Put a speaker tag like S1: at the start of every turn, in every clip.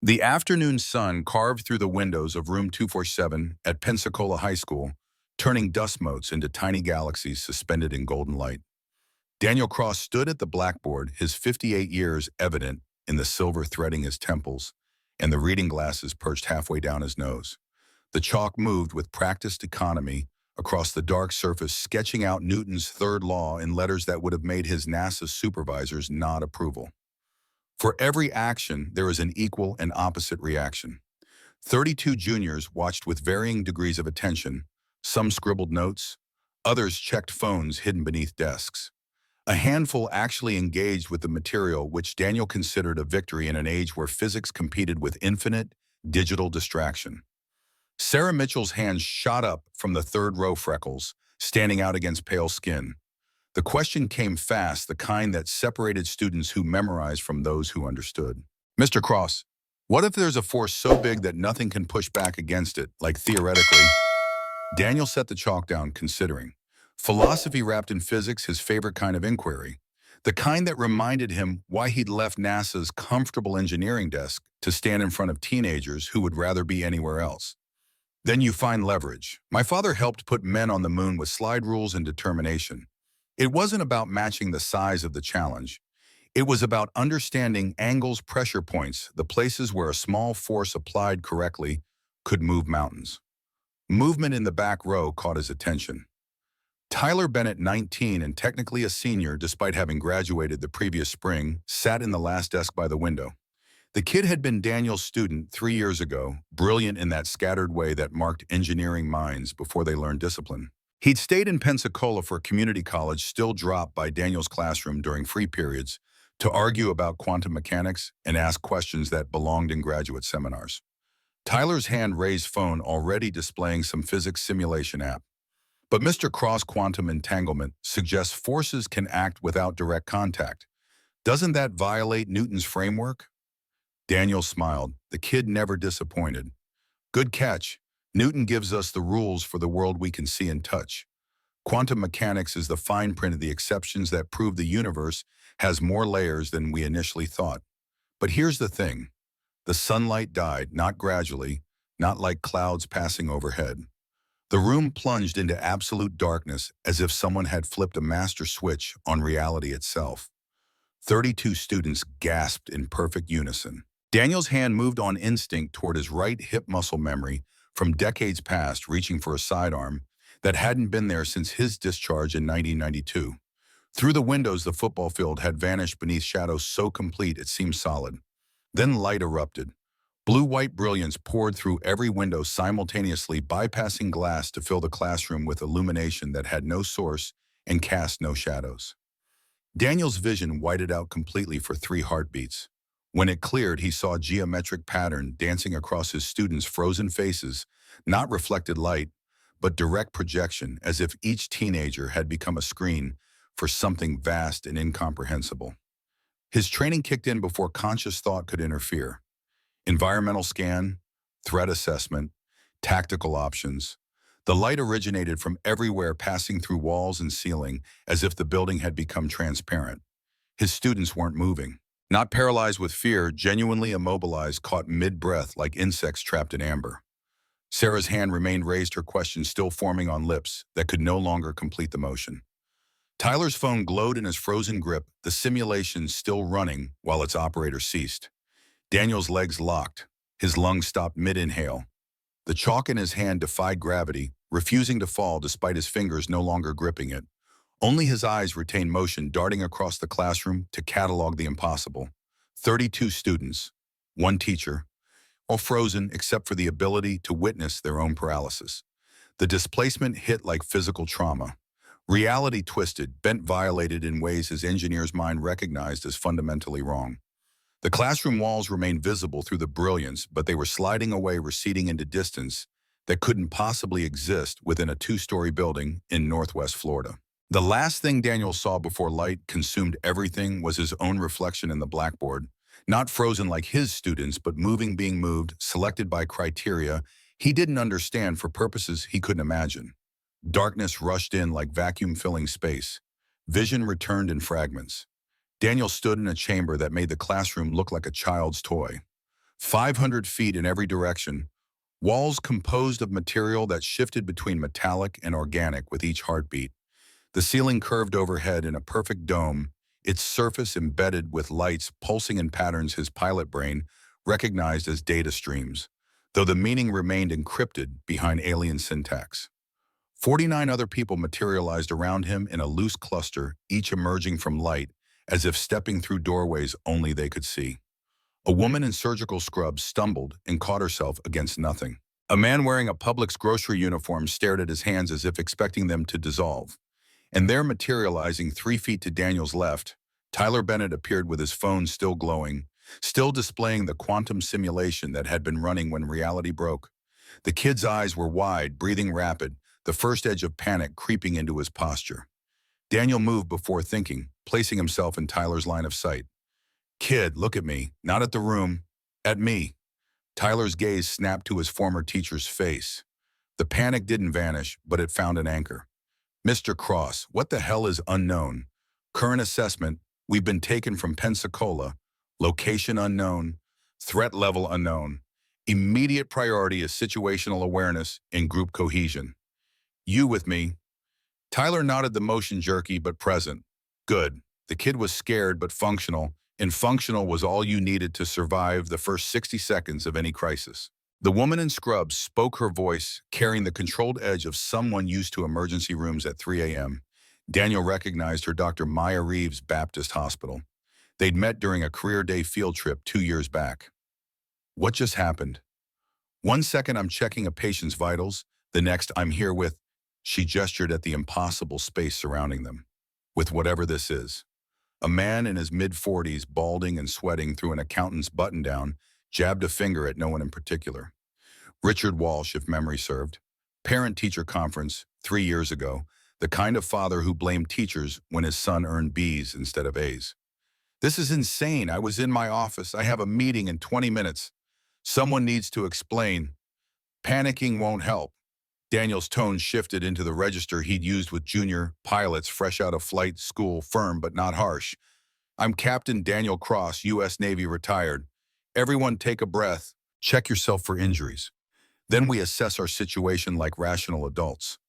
S1: The afternoon sun carved through the windows of room 247 at Pensacola High School, turning dust motes into tiny galaxies suspended in golden light. Daniel Cross stood at the blackboard, his 58 years evident in the silver threading his temples and the reading glasses perched halfway down his nose. The chalk moved with practiced economy across the dark surface, sketching out Newton's third law in letters that would have made his NASA supervisors nod approval. For every action, there is an equal and opposite reaction. 32 juniors watched with varying degrees of attention. Some scribbled notes, others checked phones hidden beneath desks. A handful actually engaged with the material, which Daniel considered a victory in an age where physics competed with infinite, digital distraction. Sarah Mitchell's hands shot up from the third row, freckles standing out against pale skin. The question came fast, the kind that separated students who memorized from those who understood. Mr. Cross, what if there's a force so big that nothing can push back against it, like theoretically? Daniel set the chalk down, considering. Philosophy wrapped in physics, his favorite kind of inquiry. The kind that reminded him why he'd left NASA's comfortable engineering desk to stand in front of teenagers who would rather be anywhere else. Then you find leverage. My father helped put men on the moon with slide rules and determination. It wasn't about matching the size of the challenge. It was about understanding angles, pressure points, the places where a small force applied correctly could move mountains. Movement in the back row caught his attention. Tyler Bennett, 19 and technically a senior despite having graduated the previous spring, sat in the last desk by the window. The kid had been Daniel's student 3 years ago, brilliant in that scattered way that marked engineering minds before they learned discipline. He'd stayed in Pensacola for community college, still dropped by Daniel's classroom during free periods to argue about quantum mechanics and ask questions that belonged in graduate seminars. Tyler's hand-raised phone already displaying some physics simulation app. But Mr. Cross, quantum entanglement suggests forces can act without direct contact. Doesn't that violate Newton's framework? Daniel smiled. The kid never disappointed. Good catch. Newton gives us the rules for the world we can see and touch. Quantum mechanics is the fine print of the exceptions that prove the universe has more layers than we initially thought. But here's the thing. The sunlight died, not gradually, not like clouds passing overhead. The room plunged into absolute darkness as if someone had flipped a master switch on reality itself. 32 students gasped in perfect unison. Daniel's hand moved on instinct toward his right hip muscle memory from decades past, reaching for a sidearm that hadn't been there since his discharge in 1992. Through the windows, the football field had vanished beneath shadows so complete it seemed solid. Then light erupted. Blue-white brilliance poured through every window simultaneously, bypassing glass to fill the classroom with illumination that had no source and cast no shadows. Daniel's vision whited out completely for 3 heartbeats. When it cleared, he saw a geometric pattern dancing across his students' frozen faces, not reflected light, but direct projection, as if each teenager had become a screen for something vast and incomprehensible. His training kicked in before conscious thought could interfere. Environmental scan, threat assessment, tactical options. The light originated from everywhere, passing through walls and ceiling, as if the building had become transparent. His students weren't moving. Not paralyzed with fear, genuinely immobilized, caught mid-breath like insects trapped in amber. Sarah's hand remained raised, her question still forming on lips that could no longer complete the motion. Tyler's phone glowed in his frozen grip, the simulation still running while its operator ceased. Daniel's legs locked. His lungs stopped mid-inhale. The chalk in his hand defied gravity, refusing to fall despite his fingers no longer gripping it. Only his eyes retained motion, darting across the classroom to catalog the impossible. 32 students, 1 teacher, all frozen except for the ability to witness their own paralysis. The displacement hit like physical trauma. Reality twisted, bent, violated in ways his engineer's mind recognized as fundamentally wrong. The classroom walls remained visible through the brilliance, but they were sliding away, receding into distance that couldn't possibly exist within a 2-story building in Northwest Florida. The last thing Daniel saw before light consumed everything was his own reflection in the blackboard, not frozen like his students, but moving, being moved, selected by criteria he didn't understand for purposes he couldn't imagine. Darkness rushed in like vacuum filling space. Vision returned in fragments. Daniel stood in a chamber that made the classroom look like a child's toy. 500 feet in every direction, walls composed of material that shifted between metallic and organic with each heartbeat. The ceiling curved overhead in a perfect dome, its surface embedded with lights pulsing in patterns his pilot brain recognized as data streams, though the meaning remained encrypted behind alien syntax. 49 other people materialized around him in a loose cluster, each emerging from light, as if stepping through doorways only they could see. A woman in surgical scrubs stumbled and caught herself against nothing. A man wearing a Publix grocery uniform stared at his hands as if expecting them to dissolve. And there, materializing 3 feet to Daniel's left, Tyler Bennett appeared with his phone still glowing, still displaying the quantum simulation that had been running when reality broke. The kid's eyes were wide, breathing rapid, the first edge of panic creeping into his posture. Daniel moved before thinking, placing himself in Tyler's line of sight. "Kid, look at me, not at the room, at me." Tyler's gaze snapped to his former teacher's face. The panic didn't vanish, but it found an anchor. "Mr. Cross, what the hell is unknown? Current assessment, we've been taken from Pensacola. Location unknown. Threat level unknown. Immediate priority is situational awareness and group cohesion. You with me?" Tyler nodded, the motion jerky but present. Good. The kid was scared but functional, and functional was all you needed to survive the first 60 seconds of any crisis. The woman in scrubs spoke, her voice carrying the controlled edge of someone used to emergency rooms at 3 a.m. Daniel recognized her, Dr. Maya Reeves, Baptist Hospital. They'd met during a career day field trip 2 years back. "What just happened?" "One second I'm checking a patient's vitals, the next I'm here with—" She gestured at the impossible space surrounding them. "With whatever this is." A man in his mid-40s, balding and sweating through an accountant's button-down, jabbed a finger at no one in particular. Richard Walsh, if memory served. Parent-teacher conference 3 years ago, the kind of father who blamed teachers when his son earned B's instead of A's. "This is insane. I was in my office. I have a meeting in 20 minutes. Someone needs to explain." "Panicking won't help." Daniel's tone shifted into the register he'd used with junior pilots fresh out of flight school, firm but not harsh. "I'm Captain Daniel Cross, U.S. Navy retired. Everyone take a breath. Check yourself for injuries. Then we assess our situation like rational adults."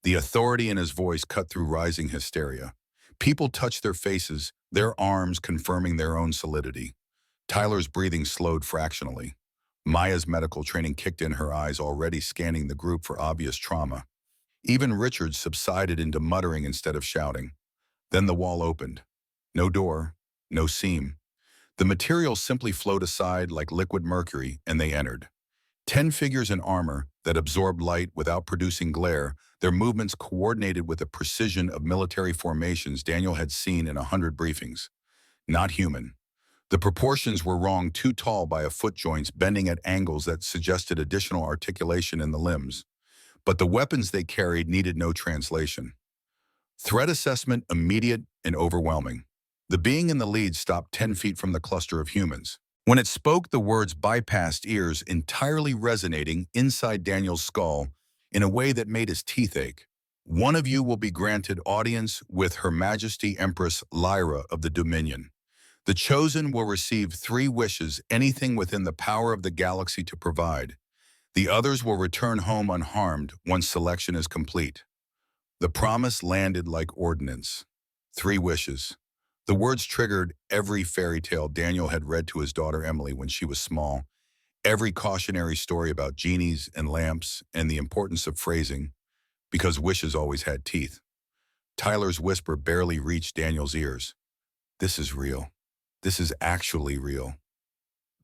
S1: The authority in his voice cut through rising hysteria. People touched their faces, their arms confirming their own solidity. Tyler's breathing slowed fractionally. Maya's medical training kicked in, her eyes already scanning the group for obvious trauma. Even Richard subsided into muttering instead of shouting. Then the wall opened. No door, no seam. The material simply flowed aside like liquid mercury, and they entered. 10 figures in armor that absorbed light without producing glare, their movements coordinated with the precision of military formations Daniel had seen in 100 briefings. Not human. The proportions were wrong, too tall by a foot, joints bending at angles that suggested additional articulation in the limbs. But the weapons they carried needed no translation. Threat assessment immediate and overwhelming. The being in the lead stopped 10 feet from the cluster of humans. When it spoke, the words bypassed ears, entirely resonating inside Daniel's skull in a way that made his teeth ache. "One of you will be granted audience with Her Majesty Empress Lyra of the Dominion. The chosen will receive 3 wishes, anything within the power of the galaxy to provide. The others will return home unharmed once selection is complete." The promise landed like ordnance. 3 wishes. The words triggered every fairy tale Daniel had read to his daughter Emily when she was small, every cautionary story about genies and lamps and the importance of phrasing, because wishes always had teeth. Tyler's whisper barely reached Daniel's ears. "This is real. This is actually real."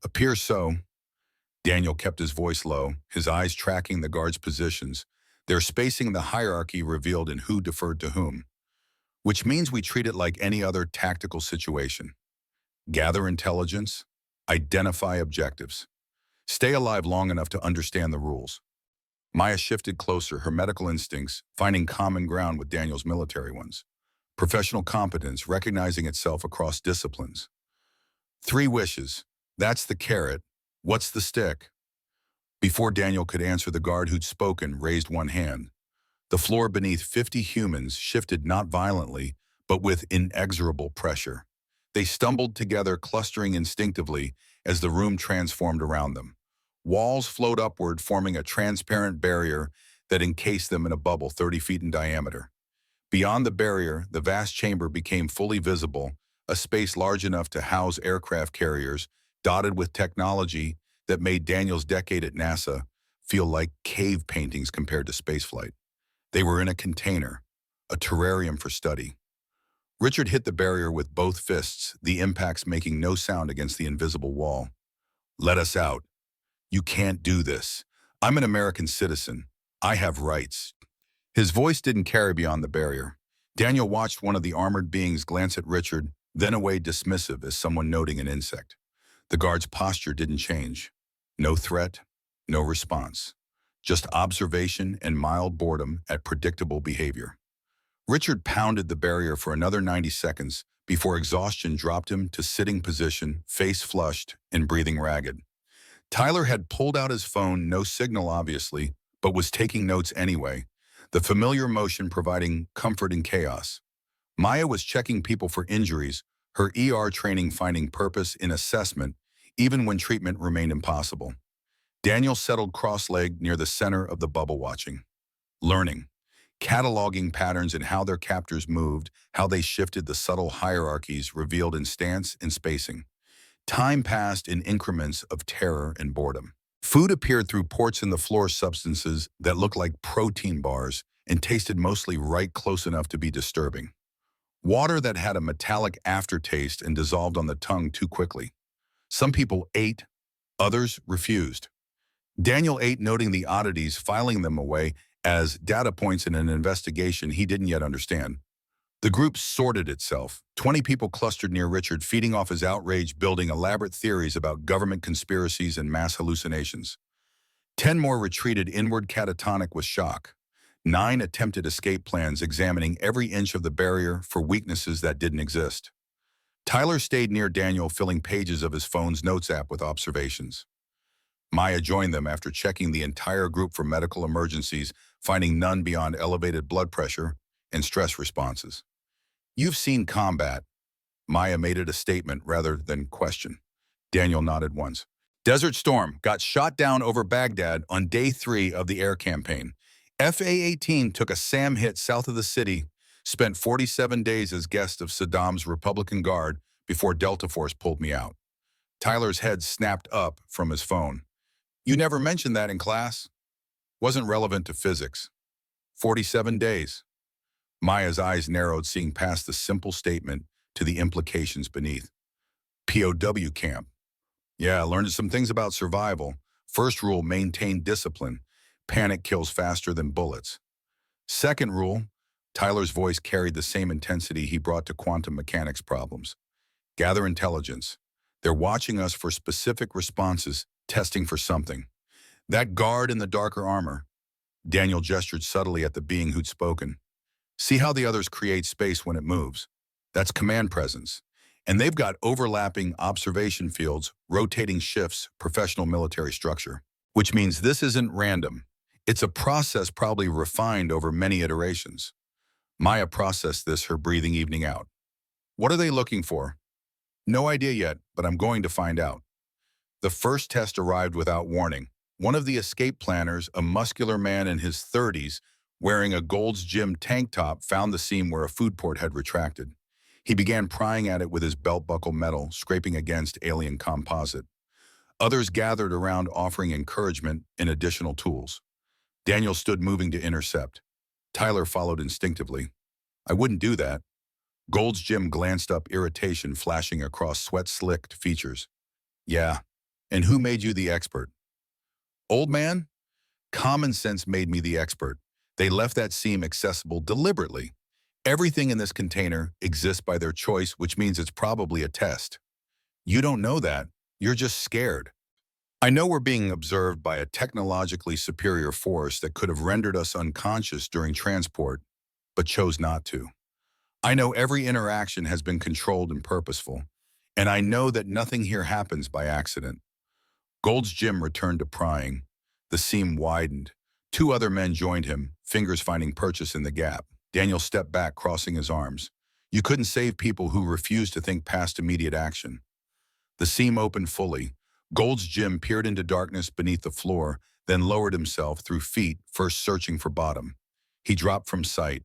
S1: "Appears so." Daniel kept his voice low, his eyes tracking the guards' positions, their spacing the hierarchy revealed in who deferred to whom. "Which means we treat it like any other tactical situation. Gather intelligence, identify objectives. Stay alive long enough to understand the rules." Maya shifted closer, her medical instincts finding common ground with Daniel's military ones. Professional competence recognizing itself across disciplines. 3 wishes. That's the carrot. What's the stick? Before Daniel could answer, the guard who'd spoken raised one hand. The floor beneath 50 humans shifted not violently, but with inexorable pressure. They stumbled together, clustering instinctively, as the room transformed around them. Walls flowed upward, forming a transparent barrier that encased them in a bubble 30 feet in diameter. Beyond the barrier, the vast chamber became fully visible, a space large enough to house aircraft carriers, dotted with technology that made Daniel's decade at NASA feel like cave paintings compared to spaceflight. They were in a container, a terrarium for study. Richard hit the barrier with both fists, the impacts making no sound against the invisible wall. "Let us out. You can't do this. I'm an American citizen. I have rights." His voice didn't carry beyond the barrier. Daniel watched one of the armored beings glance at Richard, then away dismissive as someone noting an insect. The guard's posture didn't change. No threat, no response. Just observation and mild boredom at predictable behavior. Richard pounded the barrier for another 90 seconds before exhaustion dropped him to sitting position, face flushed and breathing ragged. Tyler had pulled out his phone, no signal obviously, but was taking notes anyway, the familiar motion providing comfort in chaos. Maya was checking people for injuries, her ER training finding purpose in assessment, even when treatment remained impossible. Daniel settled cross-legged near the center of the bubble watching. Learning, cataloging patterns in how their captors moved, how they shifted the subtle hierarchies revealed in stance and spacing. Time passed in increments of terror and boredom. Food appeared through ports in the floor, substances that looked like protein bars and tasted mostly right close enough to be disturbing. Water that had a metallic aftertaste and dissolved on the tongue too quickly. Some people ate, others refused. Daniel ate, noting the oddities, filing them away as data points in an investigation he didn't yet understand. The group sorted itself. 20 people clustered near Richard, feeding off his outrage, building elaborate theories about government conspiracies and mass hallucinations. 10 more retreated inward, catatonic with shock. 9 attempted escape plans, examining every inch of the barrier for weaknesses that didn't exist. Tyler stayed near Daniel, filling pages of his phone's notes app with observations. Maya joined them after checking the entire group for medical emergencies, finding none beyond elevated blood pressure and stress responses. "You've seen combat." Maya made it a statement rather than question. Daniel nodded once. "Desert Storm got shot down over Baghdad on day 3 of the air campaign. FA-18 took a SAM hit south of the city, spent 47 days as guest of Saddam's Republican Guard before Delta Force pulled me out." Tyler's head snapped up from his phone. "You never mentioned that in class." "Wasn't relevant to physics." 47 days. Maya's eyes narrowed, seeing past the simple statement to the implications beneath. "POW camp. Yeah, I learned some things about survival. First rule, maintain discipline. Panic kills faster than bullets. Second rule," Tyler's voice carried the same intensity he brought to quantum mechanics problems. "Gather intelligence. They're watching us for specific responses, testing for something. That guard in the darker armor." Daniel gestured subtly at the being who'd spoken. "See how the others create space when it moves? That's command presence. And they've got overlapping observation fields, rotating shifts, professional military structure. Which means this isn't random. It's a process probably refined over many iterations." Maya processed this, her breathing evening out. "What are they looking for?" "No idea yet, but I'm going to find out." The first test arrived without warning. One of the escape planners, a muscular man in his 30s, wearing a Gold's Gym tank top, found the seam where a food port had retracted. He began prying at it with his belt buckle metal, scraping against alien composite. Others gathered around, offering encouragement and additional tools. Daniel stood, moving to intercept. Tyler followed instinctively. "I wouldn't do that." Gold's Gym glanced up, irritation flashing across sweat-slicked features. "Yeah, and who made you the expert?" "Old man? Common sense made me the expert. They left that seam accessible deliberately. Everything in this container exists by their choice, which means it's probably a test." "You don't know that. You're just scared." "I know we're being observed by a technologically superior force that could have rendered us unconscious during transport, but chose not to. I know every interaction has been controlled and purposeful, and I know that nothing here happens by accident." Gold's Gym returned to prying. The seam widened. 2 other men joined him, fingers finding purchase in the gap. Daniel stepped back, crossing his arms. "You couldn't save people who refused to think past immediate action." The seam opened fully. Gold's Gym peered into darkness beneath the floor, then lowered himself through feet, first searching for bottom. He dropped from sight.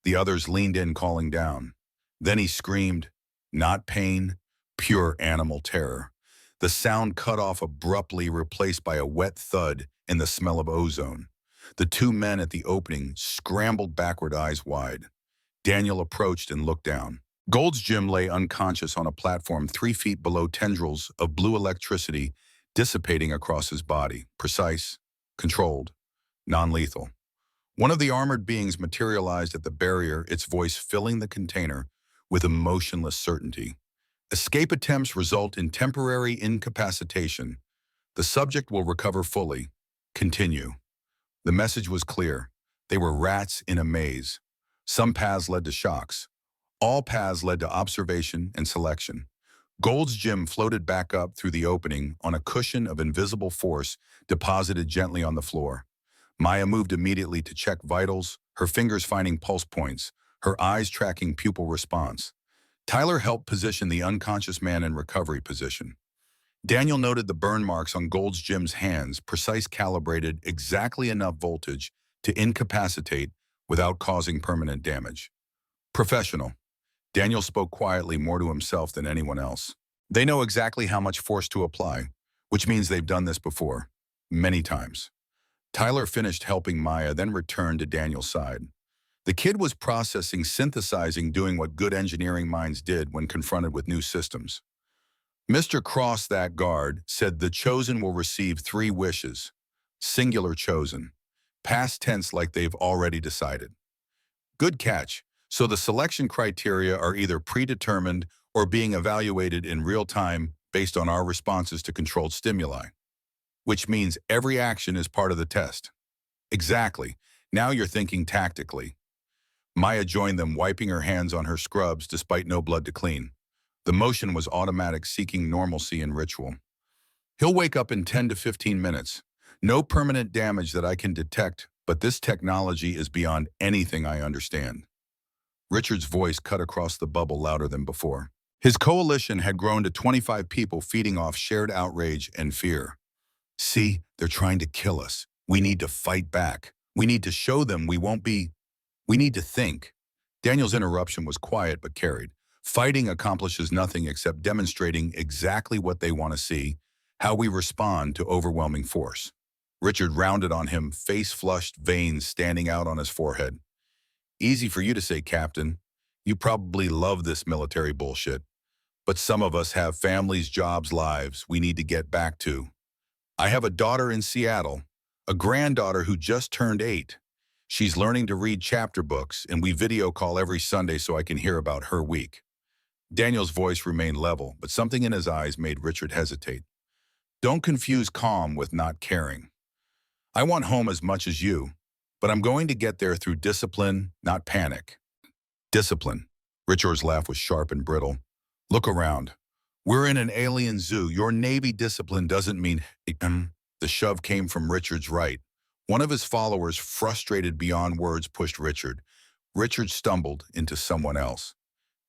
S1: The others leaned in, calling down. Then he screamed, not pain, pure animal terror. The sound cut off abruptly, replaced by a wet thud and the smell of ozone. The two men at the opening scrambled backward, eyes wide. Daniel approached and looked down. Gold's Gym lay unconscious on a platform 3 feet below, tendrils of blue electricity dissipating across his body. Precise, controlled, non-lethal. One of the armored beings materialized at the barrier, its voice filling the container with emotionless certainty. Escape attempts result in temporary incapacitation. The subject will recover fully. Continue. The message was clear. They were rats in a maze. Some paths led to shocks. All paths led to observation and selection. Gold's Gym floated back up through the opening on a cushion of invisible force deposited gently on the floor. Maya moved immediately to check vitals, her fingers finding pulse points, her eyes tracking pupil response. Tyler helped position the unconscious man in recovery position. Daniel noted the burn marks on Gold's Gym's hands, precise, calibrated, exactly enough voltage to incapacitate without causing permanent damage. Professional. Daniel spoke quietly, more to himself than anyone else. They know exactly how much force to apply, which means they've done this before, many times. Tyler finished helping Maya, then returned to Daniel's side. The kid was processing, synthesizing, doing what good engineering minds did when confronted with new systems. Mr. Cross, that guard, said the chosen will receive 3 wishes. Singular chosen. Past tense, like they've already decided. Good catch. So the selection criteria are either predetermined or being evaluated in real time based on our responses to controlled stimuli. Which means every action is part of the test. Exactly. Now you're thinking tactically. Maya joined them, wiping her hands on her scrubs despite no blood to clean. The motion was automatic, seeking normalcy and ritual. He'll wake up in 10 to 15 minutes. No permanent damage that I can detect, but this technology is beyond anything I understand. Richard's voice cut across the bubble louder than before. His coalition had grown to 25 people feeding off shared outrage and fear. See, they're trying to kill us. We need to fight back. We need to show them we won't be. We need to think. Daniel's interruption was quiet but carried. Fighting accomplishes nothing except demonstrating exactly what they want to see, how we respond to overwhelming force. Richard rounded on him, face flushed, veins standing out on his forehead. Easy for you to say, Captain. You probably love this military bullshit. But some of us have families, jobs, lives we need to get back to. I have a daughter in Seattle, a granddaughter who just turned 8. She's learning to read chapter books, and we video call every Sunday so I can hear about her week. Daniel's voice remained level, but something in his eyes made Richard hesitate. Don't confuse calm with not caring. I want home as much as you, but I'm going to get there through discipline, not panic. Discipline. Richard's laugh was sharp and brittle. Look around. We're in an alien zoo. Your Navy discipline doesn't mean... The shove came from Richard's right. One of his followers, frustrated beyond words, pushed Richard. Richard stumbled into someone else.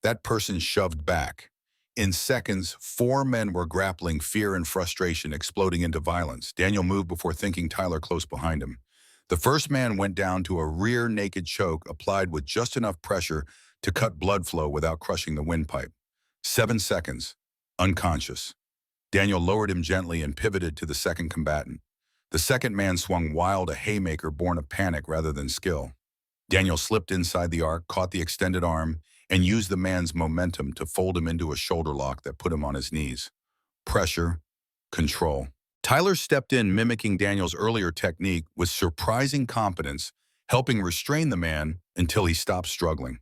S1: That person shoved back. In seconds, 4 men were grappling, fear and frustration exploding into violence. Daniel moved before thinking, Tyler close behind him. The first man went down to a rear naked choke applied with just enough pressure to cut blood flow without crushing the windpipe. 7 seconds. Unconscious. Daniel lowered him gently and pivoted to the second combatant. The second man swung wild, a haymaker born of panic rather than skill. Daniel slipped inside the arc, caught the extended arm, and used the man's momentum to fold him into a shoulder lock that put him on his knees. Pressure, control. Tyler stepped in, mimicking Daniel's earlier technique with surprising competence, helping restrain the man until he stopped struggling.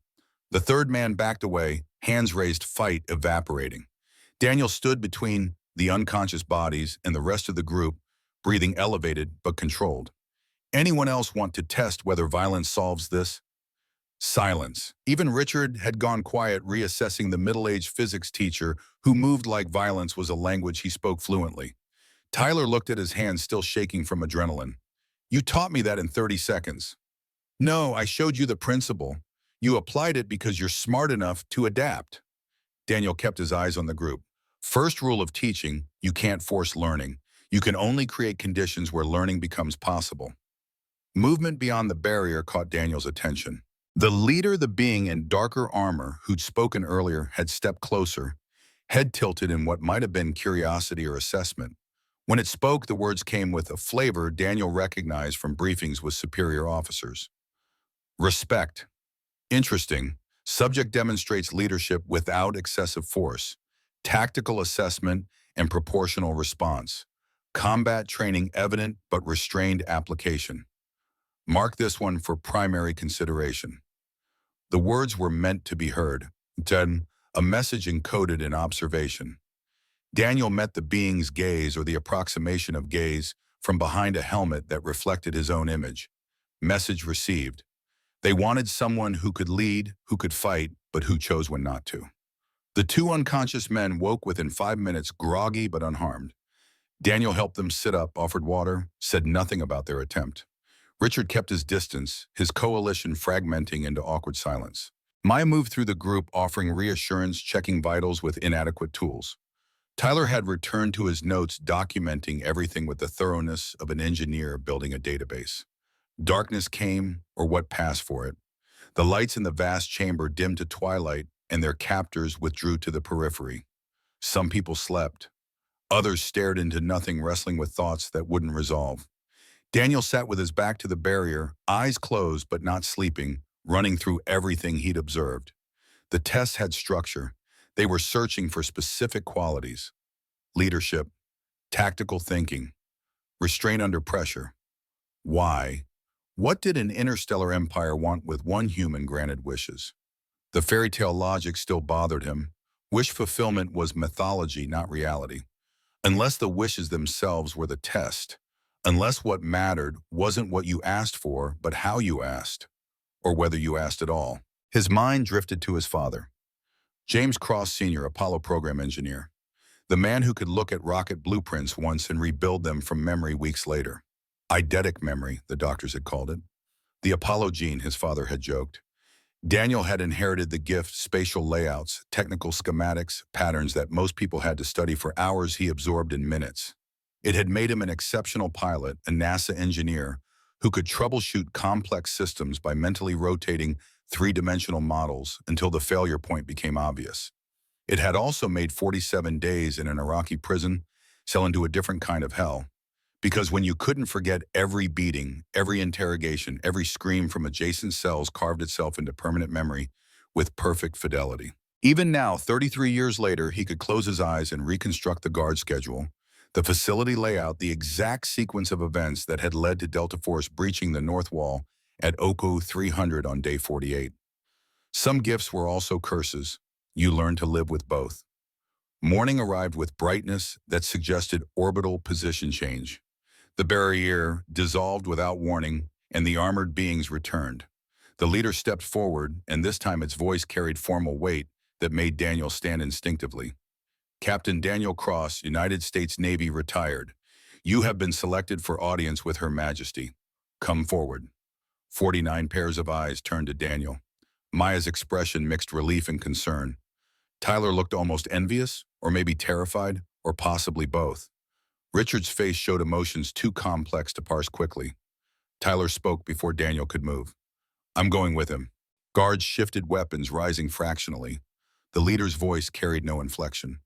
S1: The third man backed away, hands raised, fight evaporating. Daniel stood between the unconscious bodies and the rest of the group, breathing elevated but controlled. Anyone else want to test whether violence solves this? Silence. Even Richard had gone quiet, reassessing the middle-aged physics teacher who moved like violence was a language he spoke fluently. Tyler looked at his hands still shaking from adrenaline. You taught me that in 30 seconds. No, I showed you the principle. You applied it because you're smart enough to adapt. Daniel kept his eyes on the group. First rule of teaching, you can't force learning. You can only create conditions where learning becomes possible. Movement beyond the barrier caught Daniel's attention. The leader, the being in darker armor who'd spoken earlier, had stepped closer, head tilted in what might have been curiosity or assessment. When it spoke, the words came with a flavor Daniel recognized from briefings with superior officers. Respect. Interesting. Subject demonstrates leadership without excessive force. Tactical assessment and proportional response. Combat training evident but restrained application. Mark this one for primary consideration. The words were meant to be heard. Then, a message encoded in observation. Daniel met the being's gaze, or the approximation of gaze, from behind a helmet that reflected his own image. Message received. They wanted someone who could lead, who could fight, but who chose when not to. The two unconscious men woke within 5 minutes, groggy but unharmed. Daniel helped them sit up, offered water, said nothing about their attempt. Richard kept his distance, his coalition fragmenting into awkward silence. Maya moved through the group, offering reassurance, checking vitals with inadequate tools. Tyler had returned to his notes, documenting everything with the thoroughness of an engineer building a database. Darkness came, or what passed for it. The lights in the vast chamber dimmed to twilight, and their captors withdrew to the periphery. Some people slept. Others stared into nothing, wrestling with thoughts that wouldn't resolve. Daniel sat with his back to the barrier, eyes closed but not sleeping, running through everything he'd observed. The tests had structure. They were searching for specific qualities: leadership, tactical thinking, restraint under pressure. Why? What did an interstellar empire want with one human granted wishes? The fairy tale logic still bothered him. Wish fulfillment was mythology, not reality. Unless the wishes themselves were the test, unless what mattered wasn't what you asked for, but how you asked, or whether you asked at all. His mind drifted to his father, James Cross Sr., Apollo program engineer, the man who could look at rocket blueprints once and rebuild them from memory weeks later. Eidetic memory, the doctors had called it. The Apollo gene, his father had joked. Daniel had inherited the gift: spatial layouts, technical schematics, patterns that most people had to study for hours he absorbed in minutes. It had made him an exceptional pilot, a NASA engineer, who could troubleshoot complex systems by mentally rotating three-dimensional models until the failure point became obvious. It had also made 47 days in an Iraqi prison sell into a different kind of hell. Because when you couldn't forget every beating, every interrogation, every scream from adjacent cells carved itself into permanent memory with perfect fidelity. Even now, 33 years later, he could close his eyes and reconstruct the guard schedule, the facility layout, the exact sequence of events that had led to Delta Force breaching the North Wall at Oko 300 on day 48. Some gifts were also curses. You learned to live with both. Morning arrived with brightness that suggested orbital position change. The barrier dissolved without warning, and the armored beings returned. The leader stepped forward, and this time its voice carried formal weight that made Daniel stand instinctively. Captain Daniel Cross, United States Navy, retired. You have been selected for audience with Her Majesty. Come forward. 49 pairs of eyes turned to Daniel. Maya's expression mixed relief and concern. Tyler looked almost envious, or maybe terrified, or possibly both. Richard's face showed emotions too complex to parse quickly. Tyler spoke before Daniel could move. I'm going with him. Guards shifted weapons, rising fractionally. The leader's voice carried no inflection.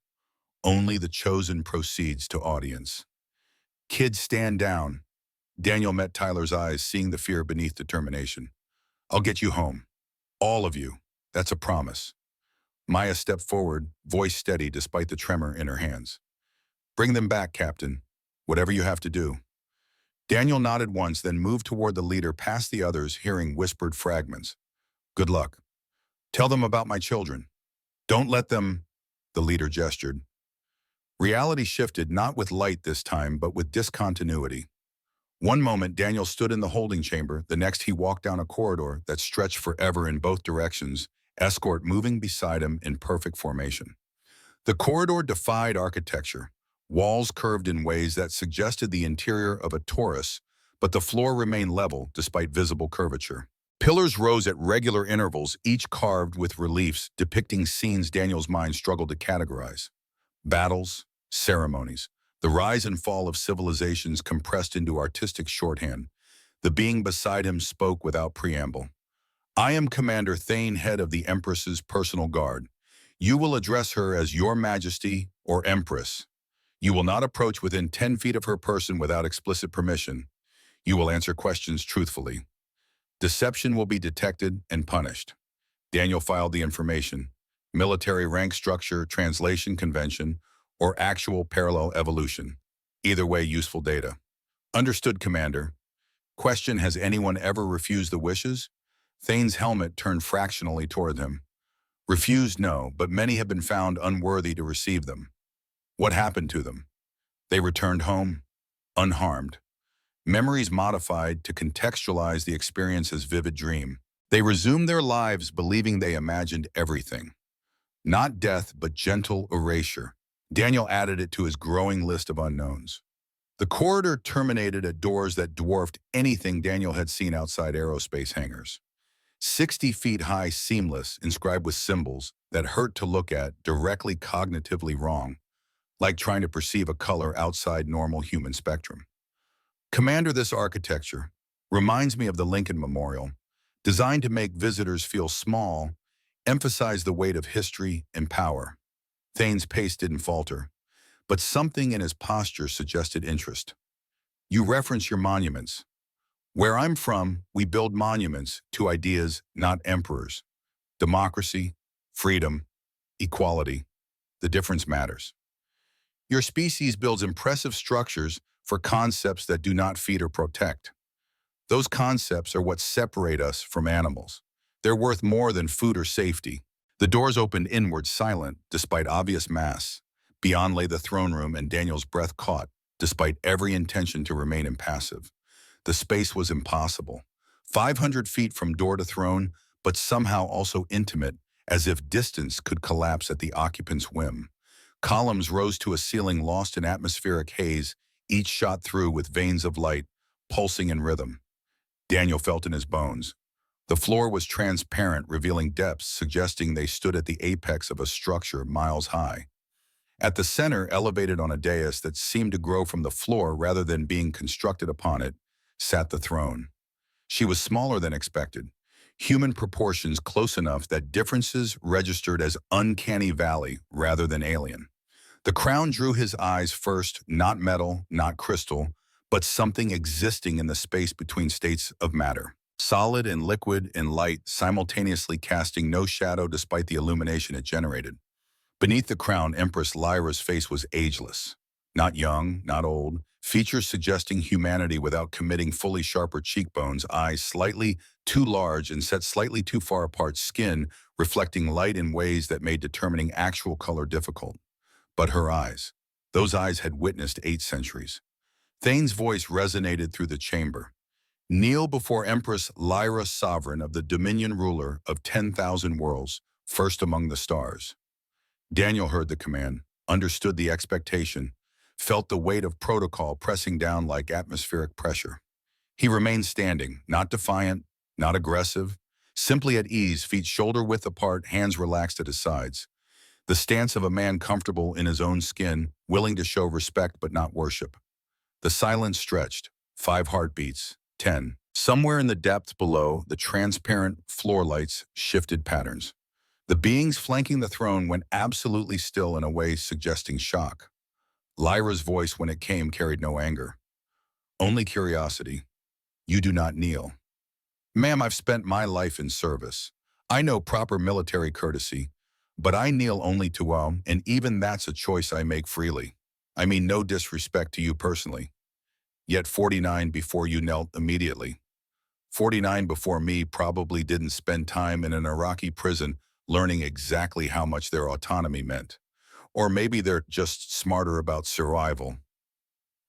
S1: Only the chosen proceeds to audience. Kids, stand down. Daniel met Tyler's eyes, seeing the fear beneath determination. I'll get you home. All of you. That's a promise. Maya stepped forward, voice steady despite the tremor in her hands. Bring them back, Captain. Whatever you have to do. Daniel nodded once, then moved toward the leader, past the others, hearing whispered fragments. Good luck. Tell them about my children. Don't let them... The leader gestured. Reality shifted, not with light this time, but with discontinuity. One moment, Daniel stood in the holding chamber. The next, he walked down a corridor that stretched forever in both directions, escort moving beside him in perfect formation. The corridor defied architecture. Walls curved in ways that suggested the interior of a torus, but the floor remained level despite visible curvature. Pillars rose at regular intervals, each carved with reliefs depicting scenes Daniel's mind struggled to categorize. Battles, ceremonies, the rise and fall of civilizations compressed into artistic shorthand. The being beside him spoke without preamble. I am Commander Thane, head of the Empress's personal guard. You will address her as Your Majesty or Empress. You will not approach within 10 feet of her person without explicit permission. You will answer questions truthfully. Deception will be detected and punished. Daniel filed the information. Military rank structure, translation convention, or actual parallel evolution. Either way, useful data. Understood, Commander. Question: has anyone ever refused the wishes? Thane's helmet turned fractionally toward him. Refused, no, but many have been found unworthy to receive them. What happened to them? They returned home, unharmed. Memories modified to contextualize the experience as vivid dream. They resumed their lives believing they imagined everything. Not death, but gentle erasure. Daniel added it to his growing list of unknowns. The corridor terminated at doors that dwarfed anything Daniel had seen outside aerospace hangars. 60 feet high, seamless, inscribed with symbols that hurt to look at, directly cognitively wrong, like trying to perceive a color outside normal human spectrum. Commander, this architecture reminds me of the Lincoln Memorial, designed to make visitors feel small, emphasize the weight of history and power. Thane's pace didn't falter, but something in his posture suggested interest. You reference your monuments. Where I'm from, we build monuments to ideas, not emperors. Democracy, freedom, equality. The difference matters. Your species builds impressive structures for concepts that do not feed or protect. Those concepts are what separate us from animals. They're worth more than food or safety. The doors opened inward, silent, despite obvious mass. Beyond lay the throne room, and Daniel's breath caught, despite every intention to remain impassive. The space was impossible. 500 feet from door to throne, but somehow also intimate, as if distance could collapse at the occupant's whim. Columns rose to a ceiling lost in atmospheric haze, each shot through with veins of light, pulsing in rhythm. Daniel felt in his bones. The floor was transparent, revealing depths, suggesting they stood at the apex of a structure miles high. At the center, elevated on a dais that seemed to grow from the floor rather than being constructed upon it, sat the throne. She was smaller than expected, human proportions close enough that differences registered as uncanny valley rather than alien. The crown drew his eyes first, not metal, not crystal, but something existing in the space between states of matter. Solid and liquid and light, simultaneously casting no shadow despite the illumination it generated. Beneath the crown, Empress Lyra's face was ageless. Not young, not old, features suggesting humanity without committing fully sharper cheekbones, eyes slightly too large and set slightly too far apart, skin reflecting light in ways that made determining actual color difficult. But her eyes, those eyes had witnessed 8 centuries. Thane's voice resonated through the chamber. Kneel before Empress Lyra, sovereign of the dominion, ruler of 10,000 worlds, first among the stars. Daniel heard the command, understood the expectation, felt the weight of protocol pressing down like atmospheric pressure. He remained standing, not defiant, not aggressive, simply at ease, feet shoulder-width apart, hands relaxed at his sides. The stance of a man comfortable in his own skin, willing to show respect but not worship. The silence stretched, 5 heartbeats, 10. Somewhere in the depth below, the transparent floor lights shifted patterns. The beings flanking the throne went absolutely still in a way suggesting shock. Lyra's voice, when it came, carried no anger. Only curiosity. You do not kneel. Ma'am, I've spent my life in service. I know proper military courtesy, but I kneel only to and even that's a choice I make freely. I mean no disrespect to you personally. Yet 49 before you knelt immediately. 49 before me probably didn't spend time in an Iraqi prison learning exactly how much their autonomy meant. Or maybe they're just smarter about survival.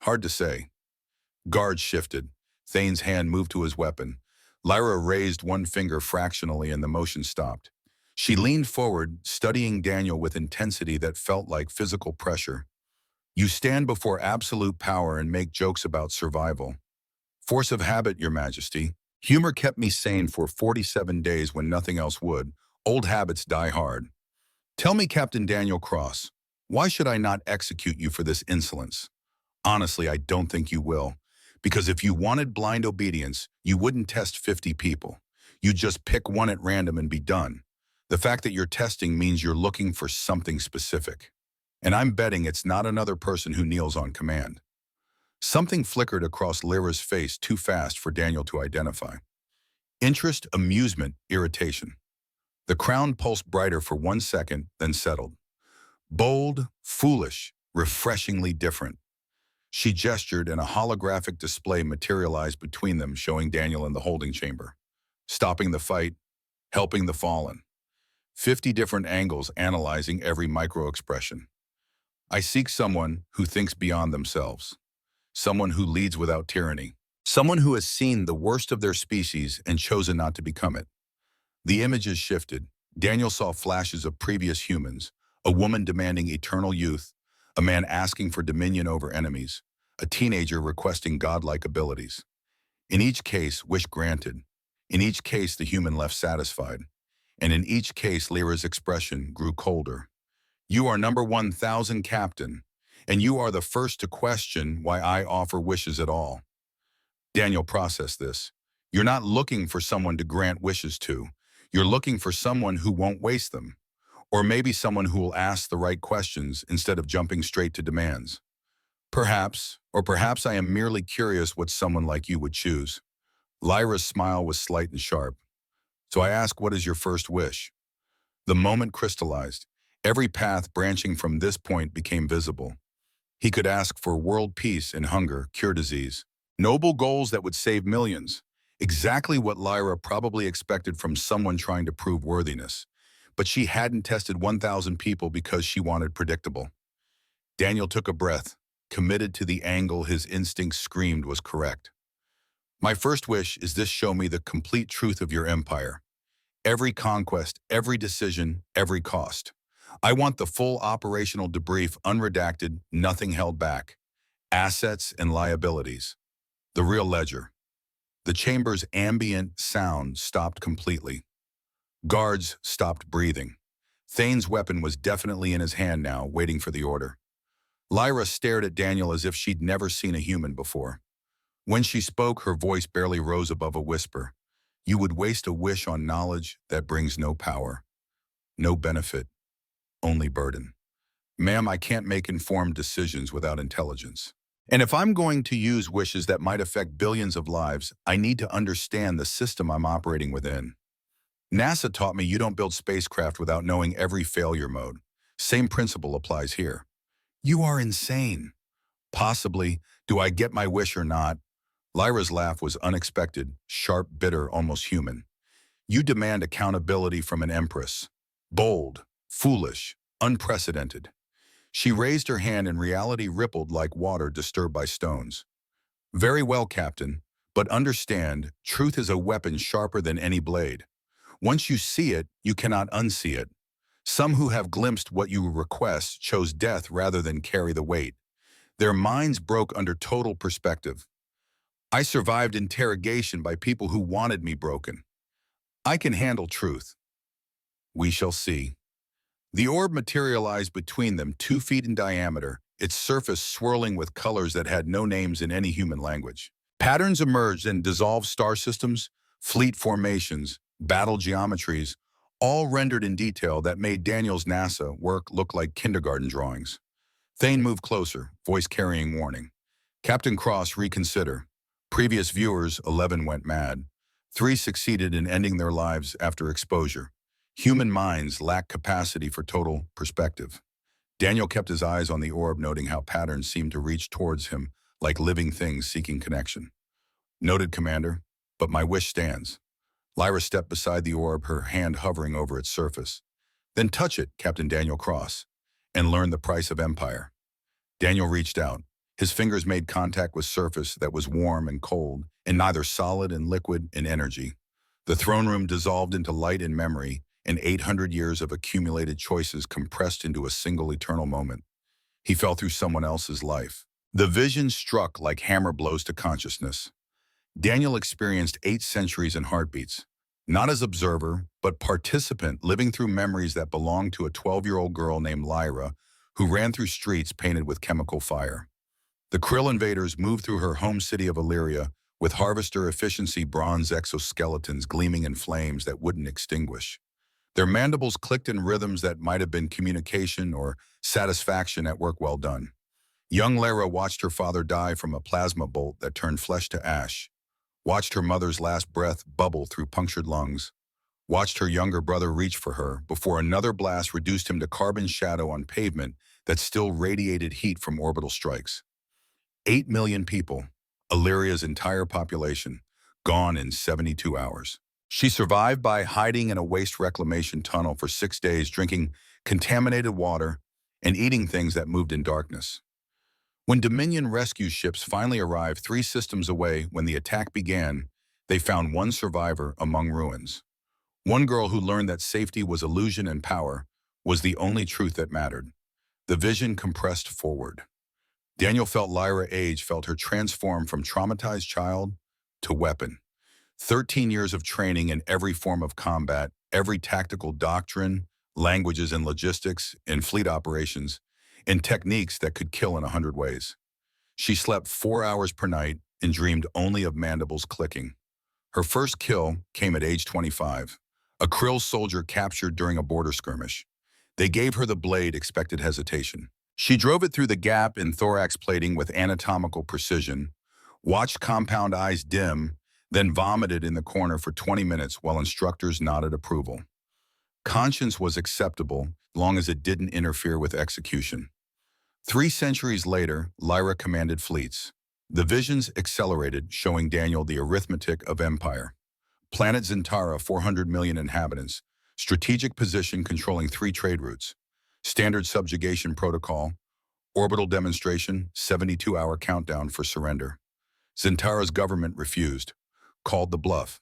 S1: Hard to say. Guards shifted. Thane's hand moved to his weapon. Lyra raised one finger fractionally and the motion stopped. She leaned forward, studying Daniel with intensity that felt like physical pressure. You stand before absolute power and make jokes about survival. Force of habit, Your Majesty. Humor kept me sane for 47 days when nothing else would. Old habits die hard. Tell me, Captain Daniel Cross, Why should I not execute you for this insolence? Honestly, I don't think you will. Because if you wanted blind obedience, you wouldn't test 50 people. You'd just pick one at random and be done. The fact that you're testing means you're looking for something specific. And I'm betting it's not another person who kneels on command. Something flickered across Lyra's face too fast for Daniel to identify. Interest, amusement, irritation. The crown pulsed brighter for 1 second, then settled. Bold, foolish, refreshingly different. She gestured and a holographic display materialized between them, showing Daniel in the holding chamber. Stopping the fight, helping the fallen. 50 different angles analyzing every micro-expression. I seek someone who thinks beyond themselves. Someone who leads without tyranny. Someone who has seen the worst of their species and chosen not to become it. The images shifted. Daniel saw flashes of previous humans, a woman demanding eternal youth, a man asking for dominion over enemies, a teenager requesting godlike abilities. In each case, wish granted. In each case, the human left satisfied. And in each case, Lyra's expression grew colder. You are number 1,000, Captain, and you are the first to question why I offer wishes at all. Daniel processed this. You're not looking for someone to grant wishes to. You're looking for someone who won't waste them. Or maybe someone who will ask the right questions instead of jumping straight to demands. Perhaps I am merely curious what someone like you would choose. Lyra's smile was slight and sharp. So I ask, what is your first wish? The moment crystallized. Every path branching from this point became visible. He could ask for world peace and hunger, cure disease. Noble goals that would save millions. Exactly what Lyra probably expected from someone trying to prove worthiness. But she hadn't tested 1,000 people because she wanted predictable. Daniel took a breath, committed to the angle his instincts screamed was correct. My first wish is this: show me the complete truth of your empire. Every conquest, every decision, every cost. I want the full operational debrief, unredacted, nothing held back. Assets and liabilities. The real ledger. The chamber's ambient sound stopped completely. Guards stopped breathing. Thane's weapon was definitely in his hand now, waiting for the order. Lyra stared at Daniel as if she'd never seen a human before. When she spoke, her voice barely rose above a whisper. You would waste a wish on knowledge that brings no power, no benefit, only burden. Ma'am, I can't make informed decisions without intelligence. And if I'm going to use wishes that might affect billions of lives, I need to understand the system I'm operating within. NASA taught me you don't build spacecraft without knowing every failure mode. Same principle applies here. You are insane. Possibly, do I get my wish or not? Lyra's laugh was unexpected, sharp, bitter, almost human. You demand accountability from an empress. Bold, foolish, unprecedented. She raised her hand and reality rippled like water disturbed by stones. Very well, Captain, but understand, truth is a weapon sharper than any blade. Once you see it, you cannot unsee it. Some who have glimpsed what you request chose death rather than carry the weight. Their minds broke under total perspective. I survived interrogation by people who wanted me broken. I can handle truth. We shall see. The orb materialized between them, 2 feet in diameter, its surface swirling with colors that had no names in any human language. Patterns emerged in dissolved star systems, fleet formations, battle geometries, all rendered in detail that made Daniel's NASA work look like kindergarten drawings. Thane moved closer, voice carrying warning. Captain Cross, reconsider. Previous viewers, 11 went mad. 3 succeeded in ending their lives after exposure. Human minds lack capacity for total perspective. Daniel kept his eyes on the orb, noting how patterns seemed to reach towards him like living things seeking connection. Noted, Commander, but my wish stands. Lyra stepped beside the orb, her hand hovering over its surface. Then touch it, Captain Daniel Cross, and learn the price of empire. Daniel reached out. His fingers made contact with surface that was warm and cold, and neither solid and liquid in energy. The throne room dissolved into light and memory, and 800 years of accumulated choices compressed into a single eternal moment. He fell through someone else's life. The vision struck like hammer blows to consciousness. Daniel experienced 8 centuries in heartbeats, not as observer, but participant, living through memories that belonged to a 12-year-old girl named Lyra, who ran through streets painted with chemical fire. The Krill invaders moved through her home city of Illyria with harvester-efficiency bronze exoskeletons gleaming in flames that wouldn't extinguish. Their mandibles clicked in rhythms that might have been communication or satisfaction at work well done. Young Lara watched her father die from a plasma bolt that turned flesh to ash, watched her mother's last breath bubble through punctured lungs, watched her younger brother reach for her before another blast reduced him to carbon shadow on pavement that still radiated heat from orbital strikes. 8 million people, Illyria's entire population, gone in 72 hours. She survived by hiding in a waste reclamation tunnel for 6 days, drinking contaminated water and eating things that moved in darkness. When Dominion rescue ships finally arrived 3 systems away when the attack began, they found one survivor among ruins. One girl who learned that safety was illusion and power was the only truth that mattered. The vision compressed forward. Daniel felt Lyra age, felt her transform from traumatized child to weapon. 13 years of training in every form of combat, every tactical doctrine, languages and logistics, in fleet operations, in techniques that could kill in 100 ways. She slept 4 hours per night and dreamed only of mandibles clicking. Her first kill came at age 25. A Krill soldier captured during a border skirmish. They gave her the blade, expected hesitation. She drove it through the gap in thorax plating with anatomical precision, watched compound eyes dim, then vomited in the corner for 20 minutes while instructors nodded approval. Conscience was acceptable, long as it didn't interfere with execution. 3 centuries later, Lyra commanded fleets. The visions accelerated, showing Daniel the arithmetic of empire. Planet Zentara, 400 million inhabitants, strategic position controlling 3 trade routes, standard subjugation protocol, orbital demonstration, 72-hour countdown for surrender. Zentara's government refused, called the bluff.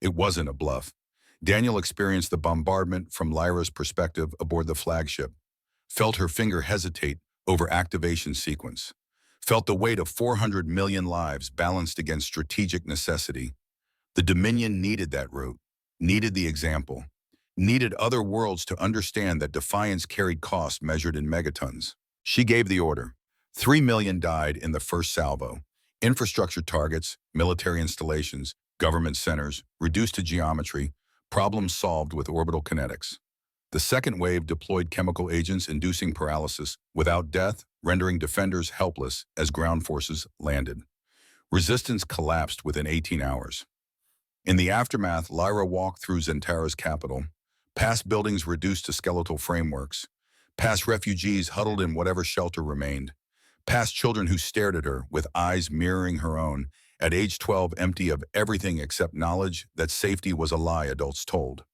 S1: It wasn't a bluff. Daniel experienced the bombardment from Lyra's perspective aboard the flagship, felt her finger hesitate over activation sequence, felt the weight of 400 million lives balanced against strategic necessity. The Dominion needed that route, needed the example, needed other worlds to understand that defiance carried cost measured in megatons. She gave the order. 3 million died in the first salvo. Infrastructure targets, military installations, government centers, reduced to geometry, problems solved with orbital kinetics. The second wave deployed chemical agents inducing paralysis without death, rendering defenders helpless as ground forces landed. Resistance collapsed within 18 hours. In the aftermath, Lyra walked through Zentara's capital, past buildings reduced to skeletal frameworks, past refugees huddled in whatever shelter remained, past children who stared at her with eyes mirroring her own, at age 12 empty of everything except knowledge that safety was a lie adults told.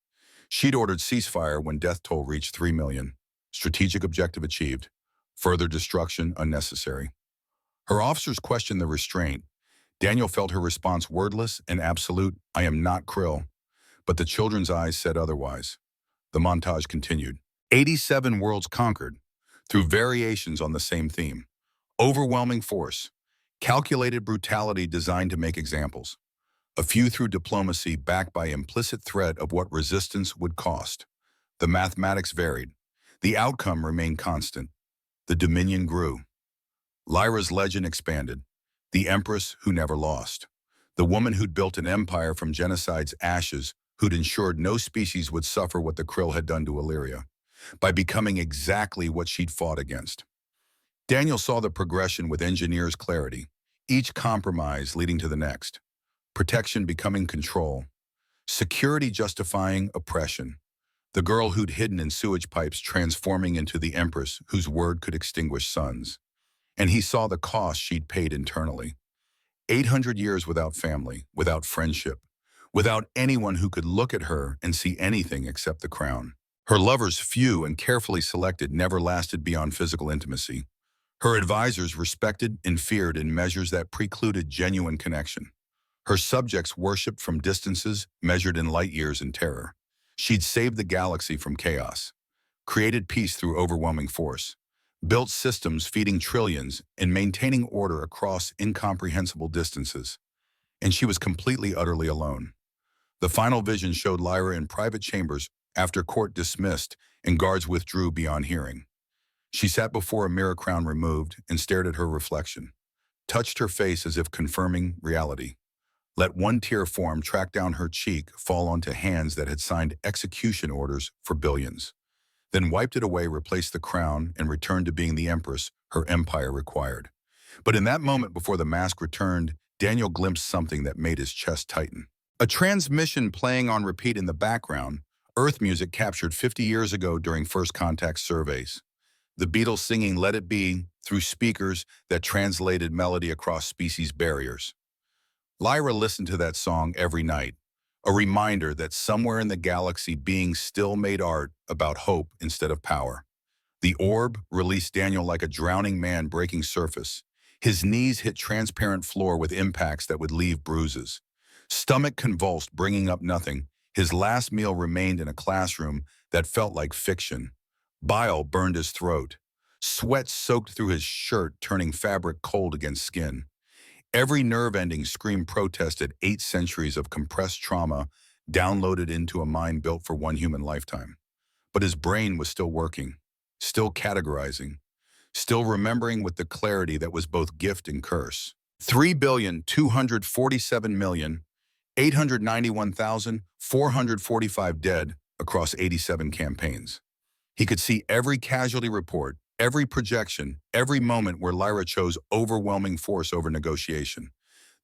S1: She'd ordered ceasefire when death toll reached 3 million. Strategic objective achieved. Further destruction unnecessary. Her officers questioned the restraint. Daniel felt her response wordless and absolute, "I am not Krill." But the children's eyes said otherwise. The montage continued. 87 worlds conquered, through variations on the same theme. Overwhelming force, calculated brutality designed to make examples. A few through diplomacy backed by implicit threat of what resistance would cost. The mathematics varied. The outcome remained constant. The Dominion grew. Lyra's legend expanded. The Empress who never lost. The woman who'd built an empire from genocide's ashes, who'd ensured no species would suffer what the Krill had done to Illyria, by becoming exactly what she'd fought against. Daniel saw the progression with engineer's clarity, each compromise leading to the next. Protection becoming control. Security justifying oppression. The girl who'd hidden in sewage pipes transforming into the Empress whose word could extinguish suns. And he saw the cost she'd paid internally. 800 years without family, without friendship, without anyone who could look at her and see anything except the crown. Her lovers, few and carefully selected, never lasted beyond physical intimacy. Her advisors respected and feared in measures that precluded genuine connection. Her subjects worshipped from distances measured in light years in terror. She'd saved the galaxy from chaos, created peace through overwhelming force, built systems feeding trillions and maintaining order across incomprehensible distances. And she was completely, utterly alone. The final vision showed Lyra in private chambers after court dismissed and guards withdrew beyond hearing. She sat before a mirror crown removed and stared at her reflection, touched her face as if confirming reality. Let one tear form track down her cheek fall onto hands that had signed execution orders for billions. Then wiped it away, replaced the crown, and returned to being the empress her empire required. But in that moment before the mask returned, Daniel glimpsed something that made his chest tighten. A transmission playing on repeat in the background, Earth music captured 50 years ago during first contact surveys. The Beatles singing Let It Be through speakers that translated melody across species barriers. Lyra listened to that song every night, a reminder that somewhere in the galaxy beings still made art about hope instead of power. The orb released Daniel like a drowning man breaking surface. His knees hit transparent floor with impacts that would leave bruises. Stomach convulsed, bringing up nothing. His last meal remained in a classroom that felt like fiction. Bile burned his throat. Sweat soaked through his shirt, turning fabric cold against skin. Every nerve ending screamed protest at 8 centuries of compressed trauma downloaded into a mind built for one human lifetime. But his brain was still working, still categorizing, still remembering with the clarity that was both gift and curse. 3,247,891,445 dead across 87 campaigns. He could see every casualty report, every projection, every moment where Lyra chose overwhelming force over negotiation.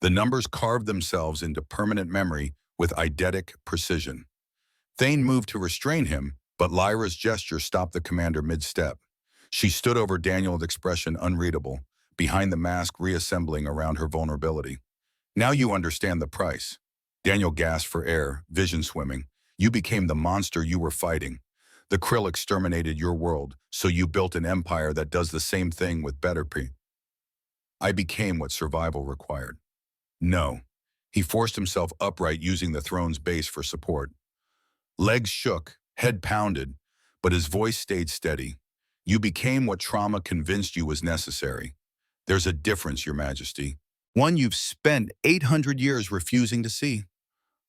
S1: The numbers carved themselves into permanent memory with eidetic precision. Thane moved to restrain him, but Lyra's gesture stopped the commander mid-step. She stood over Daniel with expression unreadable, behind the mask reassembling around her vulnerability. Now you understand the price. Daniel gasped for air, vision swimming. You became the monster you were fighting. The Krill exterminated your world, so you built an empire that does the same thing with better people. I became what survival required. No. He forced himself upright using the throne's base for support. Legs shook, head pounded, but his voice stayed steady. You became what trauma convinced you was necessary. There's a difference, Your Majesty. One you've spent 800 years refusing to see.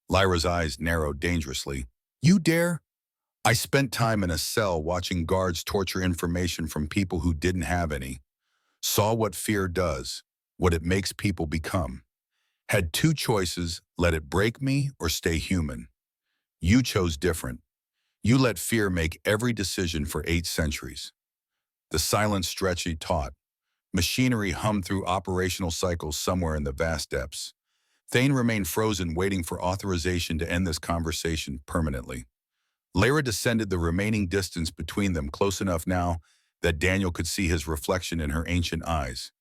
S1: Lyra's eyes narrowed dangerously. You dare? I spent time in a cell watching guards torture information from people who didn't have any. Saw what fear does, what it makes people become. Had 2 choices, let it break me or stay human. You chose different. You let fear make every decision for 8 centuries. The silence stretched taut. Machinery hummed through operational cycles somewhere in the vast depths. Thane remained frozen, waiting for authorization to end this conversation permanently. Lyra descended the remaining distance between them, close enough now that Daniel could see his reflection in her ancient eyes.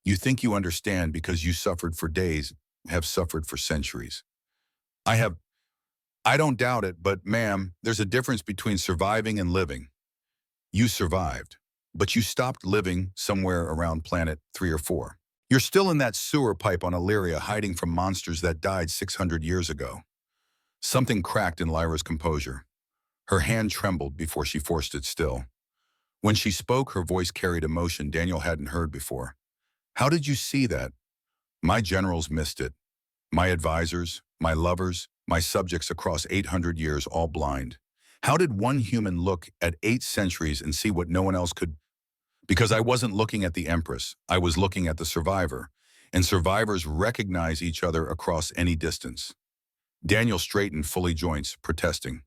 S1: You think you understand because you suffered for days, have suffered for centuries. I don't doubt it, but ma'am, there's a difference between surviving and living. You survived, but you stopped living somewhere around planet 3 or 4. You're still in that sewer pipe on Illyria, hiding from monsters that died 600 years ago. Something cracked in Lyra's composure. Her hand trembled before she forced it still. When she spoke, her voice carried emotion Daniel hadn't heard before. How did you see that? My generals missed it. My advisors, my lovers, my subjects across 800 years, all blind. How did one human look at 8 centuries and see what no one else could? Because I wasn't looking at the Empress, I was looking at the survivor, and survivors recognize each other across any distance. Daniel straightened fully joints, protesting.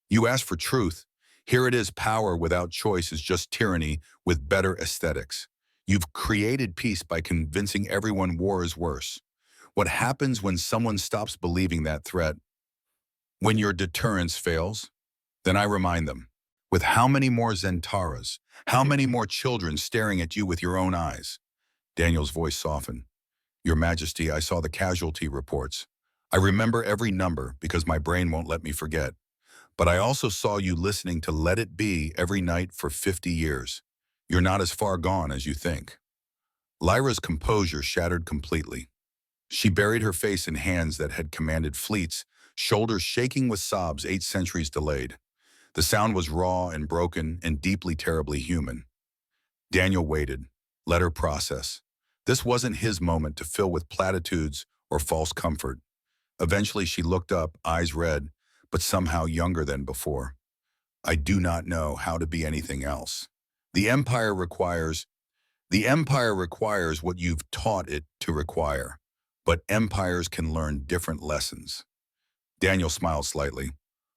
S1: You asked for truth. Here it is. Power without choice is just tyranny with better aesthetics. You've created peace by convincing everyone war is worse. What happens when someone stops believing that threat? When your deterrence fails? Then I remind them. With how many more Zentaras? How many more children staring at you with your own eyes? Daniel's voice softened. Your Majesty, I saw the casualty reports. I remember every number because my brain won't let me forget. But I also saw you listening to Let It Be every night for 50 years. You're not as far gone as you think. Lyra's composure shattered completely. She buried her face in hands that had commanded fleets, shoulders shaking with sobs 8 centuries delayed. The sound was raw and broken and deeply, terribly human. Daniel waited, let her process. This wasn't his moment to fill with platitudes or false comfort. Eventually she looked up, eyes red, but somehow younger than before. I do not know how to be anything else. The Empire requires the Empire requires what you've taught it to require, but empires can learn different lessons. Daniel smiled slightly.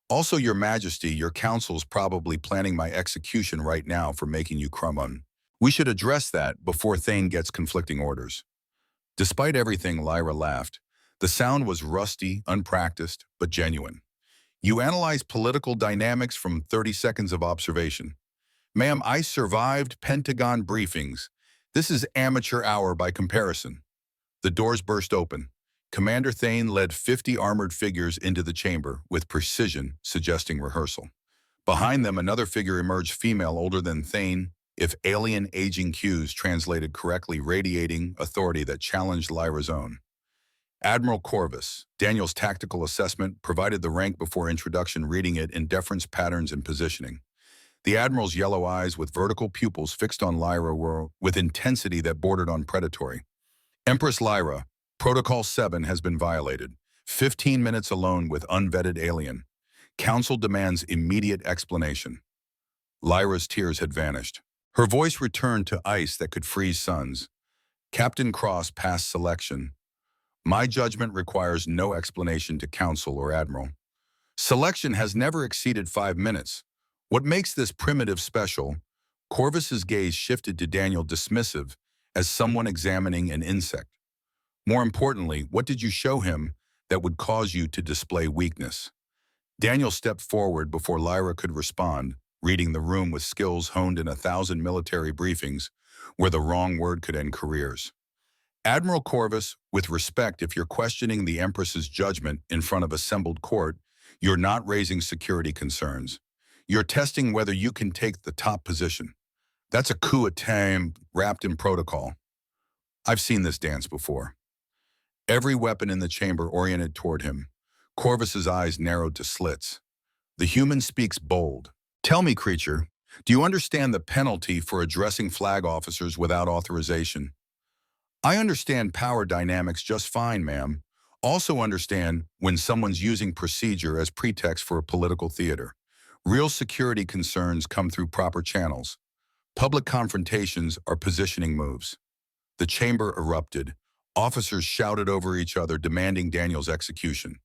S1: Also, Your Majesty, your council's probably planning my execution right now for making you crumb. We should address that before Thane gets conflicting orders. Despite everything, Lyra laughed. The sound was rusty, unpracticed, but genuine. You analyze political dynamics from 30 seconds of observation. Ma'am, I survived Pentagon briefings. This is amateur hour by comparison. The doors burst open. Commander Thane led 50 armored figures into the chamber, with precision suggesting rehearsal. Behind them, another figure emerged, female, older than Thane, if alien aging cues translated correctly, radiating authority that challenged Lyra's own. Admiral Corvus. Daniel's tactical assessment provided the rank before introduction, reading it in deference, patterns, and positioning. The Admiral's yellow eyes with vertical pupils fixed on Lyra were with intensity that bordered on predatory. Empress Lyra, Protocol 7 has been violated. 15 minutes alone with unvetted alien. Council demands immediate explanation. Lyra's tears had vanished. Her voice returned to ice that could freeze suns. Captain Cross passed selection. My judgment requires no explanation to Council or Admiral. Selection has never exceeded 5 minutes. What makes this primitive special? Corvus's gaze shifted to Daniel, dismissive, as someone examining an insect. More importantly, what did you show him that would cause you to display weakness? Daniel stepped forward before Lyra could respond, reading the room with skills honed in 1,000 military briefings where the wrong word could end careers. Admiral Corvus, with respect, if you're questioning the Empress's judgment in front of assembled court, you're not raising security concerns. You're testing whether you can take the top position. That's a coup attempt wrapped in protocol. I've seen this dance before. Every weapon in the chamber oriented toward him. Corvus's eyes narrowed to slits. The human speaks bold. Tell me, creature, do you understand the penalty for addressing flag officers without authorization? I understand power dynamics just fine, ma'am. Also understand when someone's using procedure as pretext for a political theater. Real security concerns come through proper channels. Public confrontations are positioning moves. The chamber erupted. Officers shouted over each other, demanding Daniel's execution.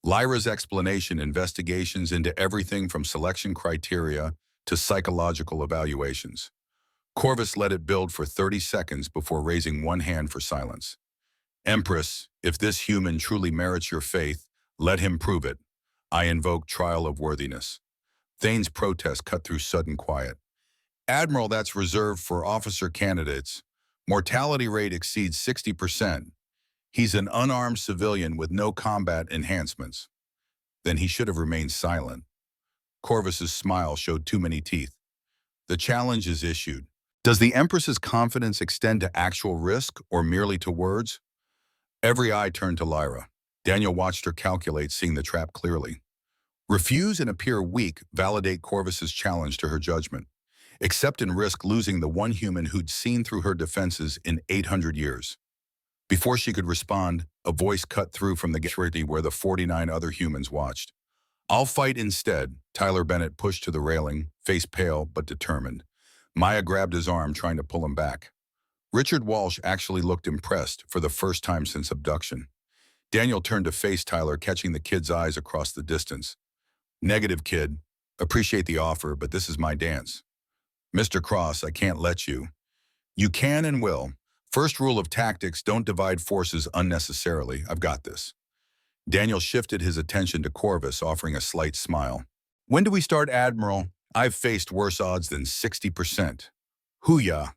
S1: Lyra's explanation, investigations into everything from selection criteria to psychological evaluations. Corvus let it build for 30 seconds before raising one hand for silence. Empress, if this human truly merits your faith, let him prove it. I invoke trial of worthiness. Thane's protest cut through sudden quiet. Admiral, that's reserved for officer candidates. Mortality rate exceeds 60%. He's an unarmed civilian with no combat enhancements. Then he should have remained silent. Corvus's smile showed too many teeth. The challenge is issued. Does the Empress's confidence extend to actual risk or merely to words? Every eye turned to Lyra. Daniel watched her calculate, seeing the trap clearly. Refuse and appear weak validate Corvus's challenge to her judgment. Accept and risk losing the one human who'd seen through her defenses in 800 years. Before she could respond, a voice cut through from the gallery where the 49 other humans watched. I'll fight instead. Tyler Bennett pushed to the railing, face pale but determined. Maya grabbed his arm, trying to pull him back. Richard Walsh actually looked impressed for the first time since abduction. Daniel turned to face Tyler, catching the kid's eyes across the distance. Negative, kid. Appreciate the offer, but this is my dance. Mr. Cross, I can't let you. You can and will. First rule of tactics, don't divide forces unnecessarily. I've got this. Daniel shifted his attention to Corvus, offering a slight smile. When do we start, Admiral? I've faced worse odds than 60%. Hooyah.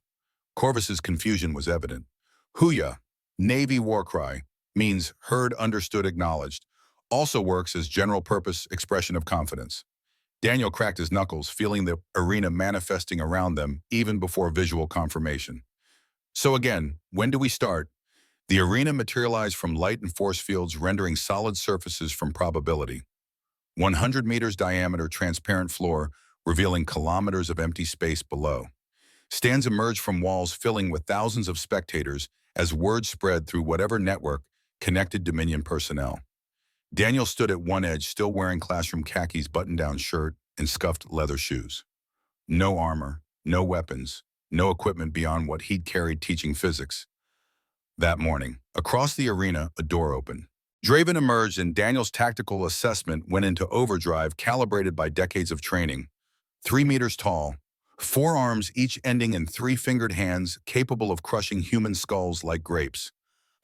S1: Corvus's confusion was evident. Hooyah, Navy war cry, means heard, understood, acknowledged. Also works as general-purpose expression of confidence. Daniel cracked his knuckles, feeling the arena manifesting around them even before visual confirmation. So again, when do we start? The arena materialized from light and force fields, rendering solid surfaces from probability. 100 meters diameter transparent floor, revealing kilometers of empty space below. Stands emerged from walls filling with thousands of spectators as word spread through whatever network connected Dominion personnel. Daniel stood at one edge, still wearing classroom khakis, button-down shirt, and scuffed leather shoes. No armor, no weapons, no equipment beyond what he'd carried teaching physics. That morning, across the arena, a door opened. Draven emerged and Daniel's tactical assessment went into overdrive calibrated by decades of training. 3 meters tall, 4 arms each ending in 3-fingered hands capable of crushing human skulls like grapes.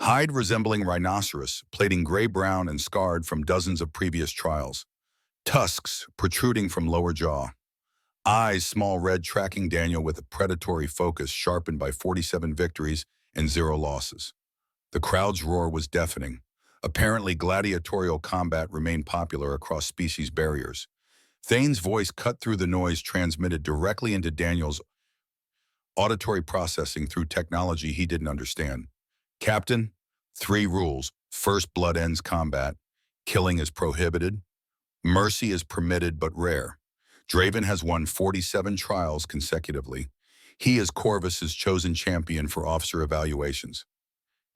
S1: Hide resembling rhinoceros, plating gray-brown and scarred from dozens of previous trials. Tusks protruding from lower jaw. Eyes small red tracking Daniel with a predatory focus sharpened by 47 victories and 0 losses. The crowd's roar was deafening. Apparently, gladiatorial combat remained popular across species barriers. Thane's voice cut through the noise transmitted directly into Daniel's auditory processing through technology he didn't understand. Captain, 3 rules. First blood ends combat. Killing is prohibited. Mercy is permitted but rare. Draven has won 47 trials consecutively. He is Corvus's chosen champion for officer evaluations.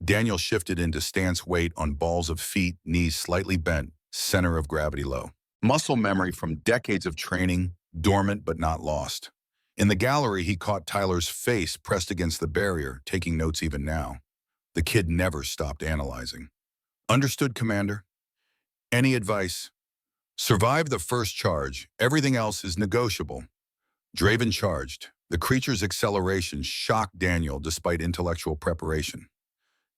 S1: Daniel shifted into stance weight on balls of feet, knees slightly bent, center of gravity low. Muscle memory from decades of training, dormant but not lost. In the gallery, he caught Tyler's face pressed against the barrier, taking notes even now. The kid never stopped analyzing. Understood, Commander? Any advice? Survive the first charge. Everything else is negotiable. Draven charged. The creature's acceleration shocked Daniel despite intellectual preparation.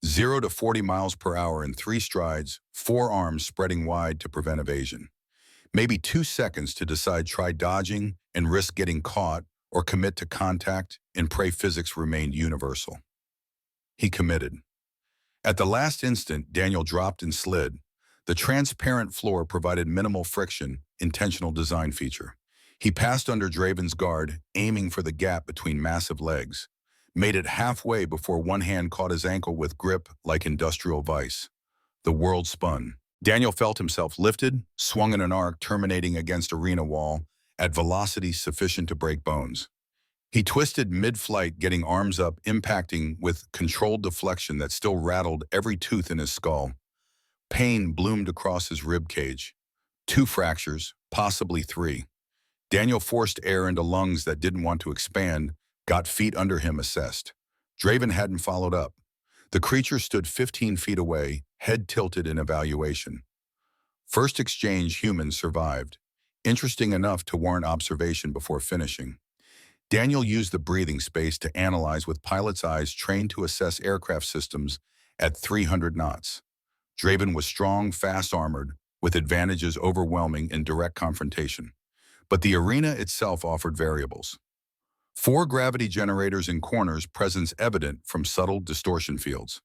S1: 0 to 40 miles per hour in 3 strides, 4 arms spreading wide to prevent evasion. Maybe 2 seconds to decide try dodging and risk getting caught or commit to contact and pray physics remained universal. He committed. At the last instant, Daniel dropped and slid. The transparent floor provided minimal friction, intentional design feature. He passed under Draven's guard, aiming for the gap between massive legs. Made it halfway before one hand caught his ankle with grip like industrial vice. The world spun. Daniel felt himself lifted, swung in an arc terminating against arena wall at velocity sufficient to break bones. He twisted mid-flight, getting arms up, impacting with controlled deflection that still rattled every tooth in his skull. Pain bloomed across his rib cage. 2 fractures, possibly 3. Daniel forced air into lungs that didn't want to expand, got feet under him assessed. Draven hadn't followed up. The creature stood 15 feet away, head tilted in evaluation. First exchange, humans survived. Interesting enough to warrant observation before finishing. Daniel used the breathing space to analyze with pilot's eyes trained to assess aircraft systems at 300 knots. Draven was strong, fast-armored, with advantages overwhelming in direct confrontation. But the arena itself offered variables. 4 gravity generators in corners, presence evident from subtle distortion fields.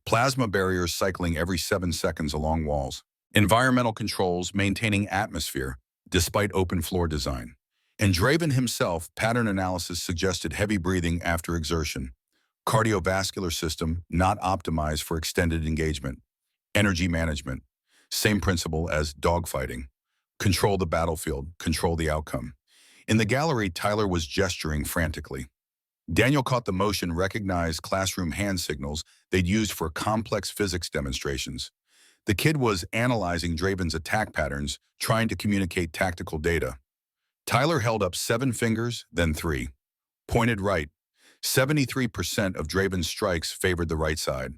S1: Plasma barriers cycling every 7 seconds along walls. Environmental controls maintaining atmosphere, despite open floor design. And Draven himself, pattern analysis suggested heavy breathing after exertion. Cardiovascular system not optimized for extended engagement. Energy management, same principle as dogfighting. Control the battlefield, control the outcome. In the gallery, Tyler was gesturing frantically. Daniel caught the motion, recognized classroom hand signals they'd used for complex physics demonstrations. The kid was analyzing Draven's attack patterns, trying to communicate tactical data. Tyler held up 7 fingers, then 3. Pointed right. 73% of Draven's strikes favored the right side.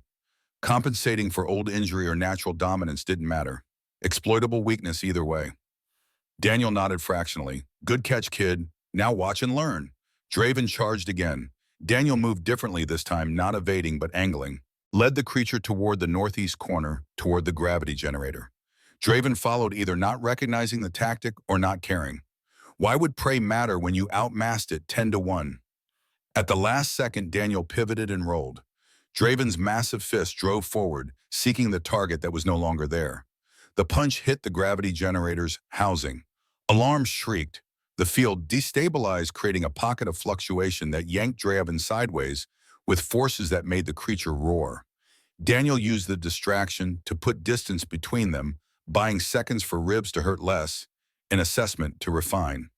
S1: Compensating for old injury or natural dominance didn't matter. Exploitable weakness either way. Daniel nodded fractionally. Good catch, kid. Now watch and learn. Draven charged again. Daniel moved differently this time, not evading but angling. Led the creature toward the northeast corner, toward the gravity generator. Draven followed, either not recognizing the tactic or not caring. Why would prey matter when you outmassed it 10 to 1? At the last second, Daniel pivoted and rolled. Draven's massive fist drove forward, seeking the target that was no longer there. The punch hit the gravity generator's housing. Alarms shrieked. The field destabilized, creating a pocket of fluctuation that yanked Draven sideways with forces that made the creature roar. Daniel used the distraction to put distance between them, buying seconds for ribs to hurt less, an assessment to refine.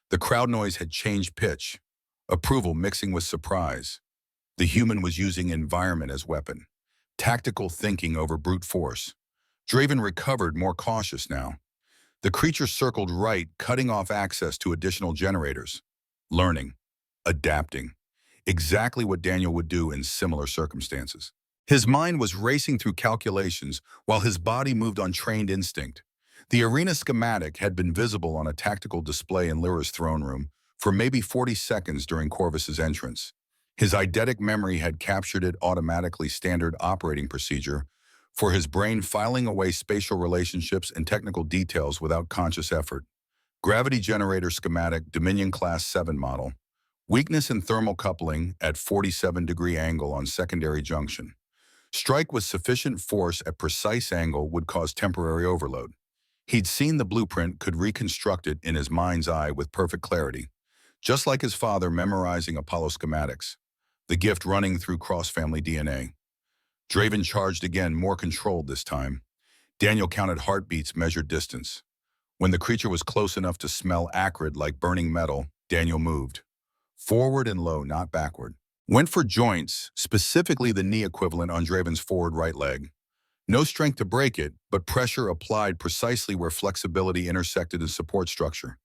S1: The crowd noise had changed pitch, approval mixing with surprise. The human was using environment as weapon, tactical thinking over brute force. Draven recovered, more cautious now. The creature circled right, cutting off access to additional generators. Learning. adapting. Exactly what Daniel would do in similar circumstances. His mind was racing through calculations while his body moved on trained instinct. The arena schematic had been visible on a tactical display in Lyra's throne room for maybe 40 seconds during Corvus's entrance. His eidetic memory had captured it automatically standard operating procedure for his brain filing away spatial relationships and technical details without conscious effort. Gravity generator schematic Dominion Class 7 model. Weakness in thermal coupling at 47-degree angle on secondary junction. Strike with sufficient force at precise angle would cause temporary overload. He'd seen the blueprint, could reconstruct it in his mind's eye with perfect clarity. Just like his father memorizing Apollo schematics. The gift running through cross-family DNA. Draven charged again, more controlled this time. Daniel counted heartbeats, measured distance. When the creature was close enough to smell acrid like burning metal, Daniel moved. Forward and low, not backward. Went for joints, specifically the knee equivalent on Draven's forward right leg. No strength to break it, but pressure applied precisely where flexibility intersected the support structure.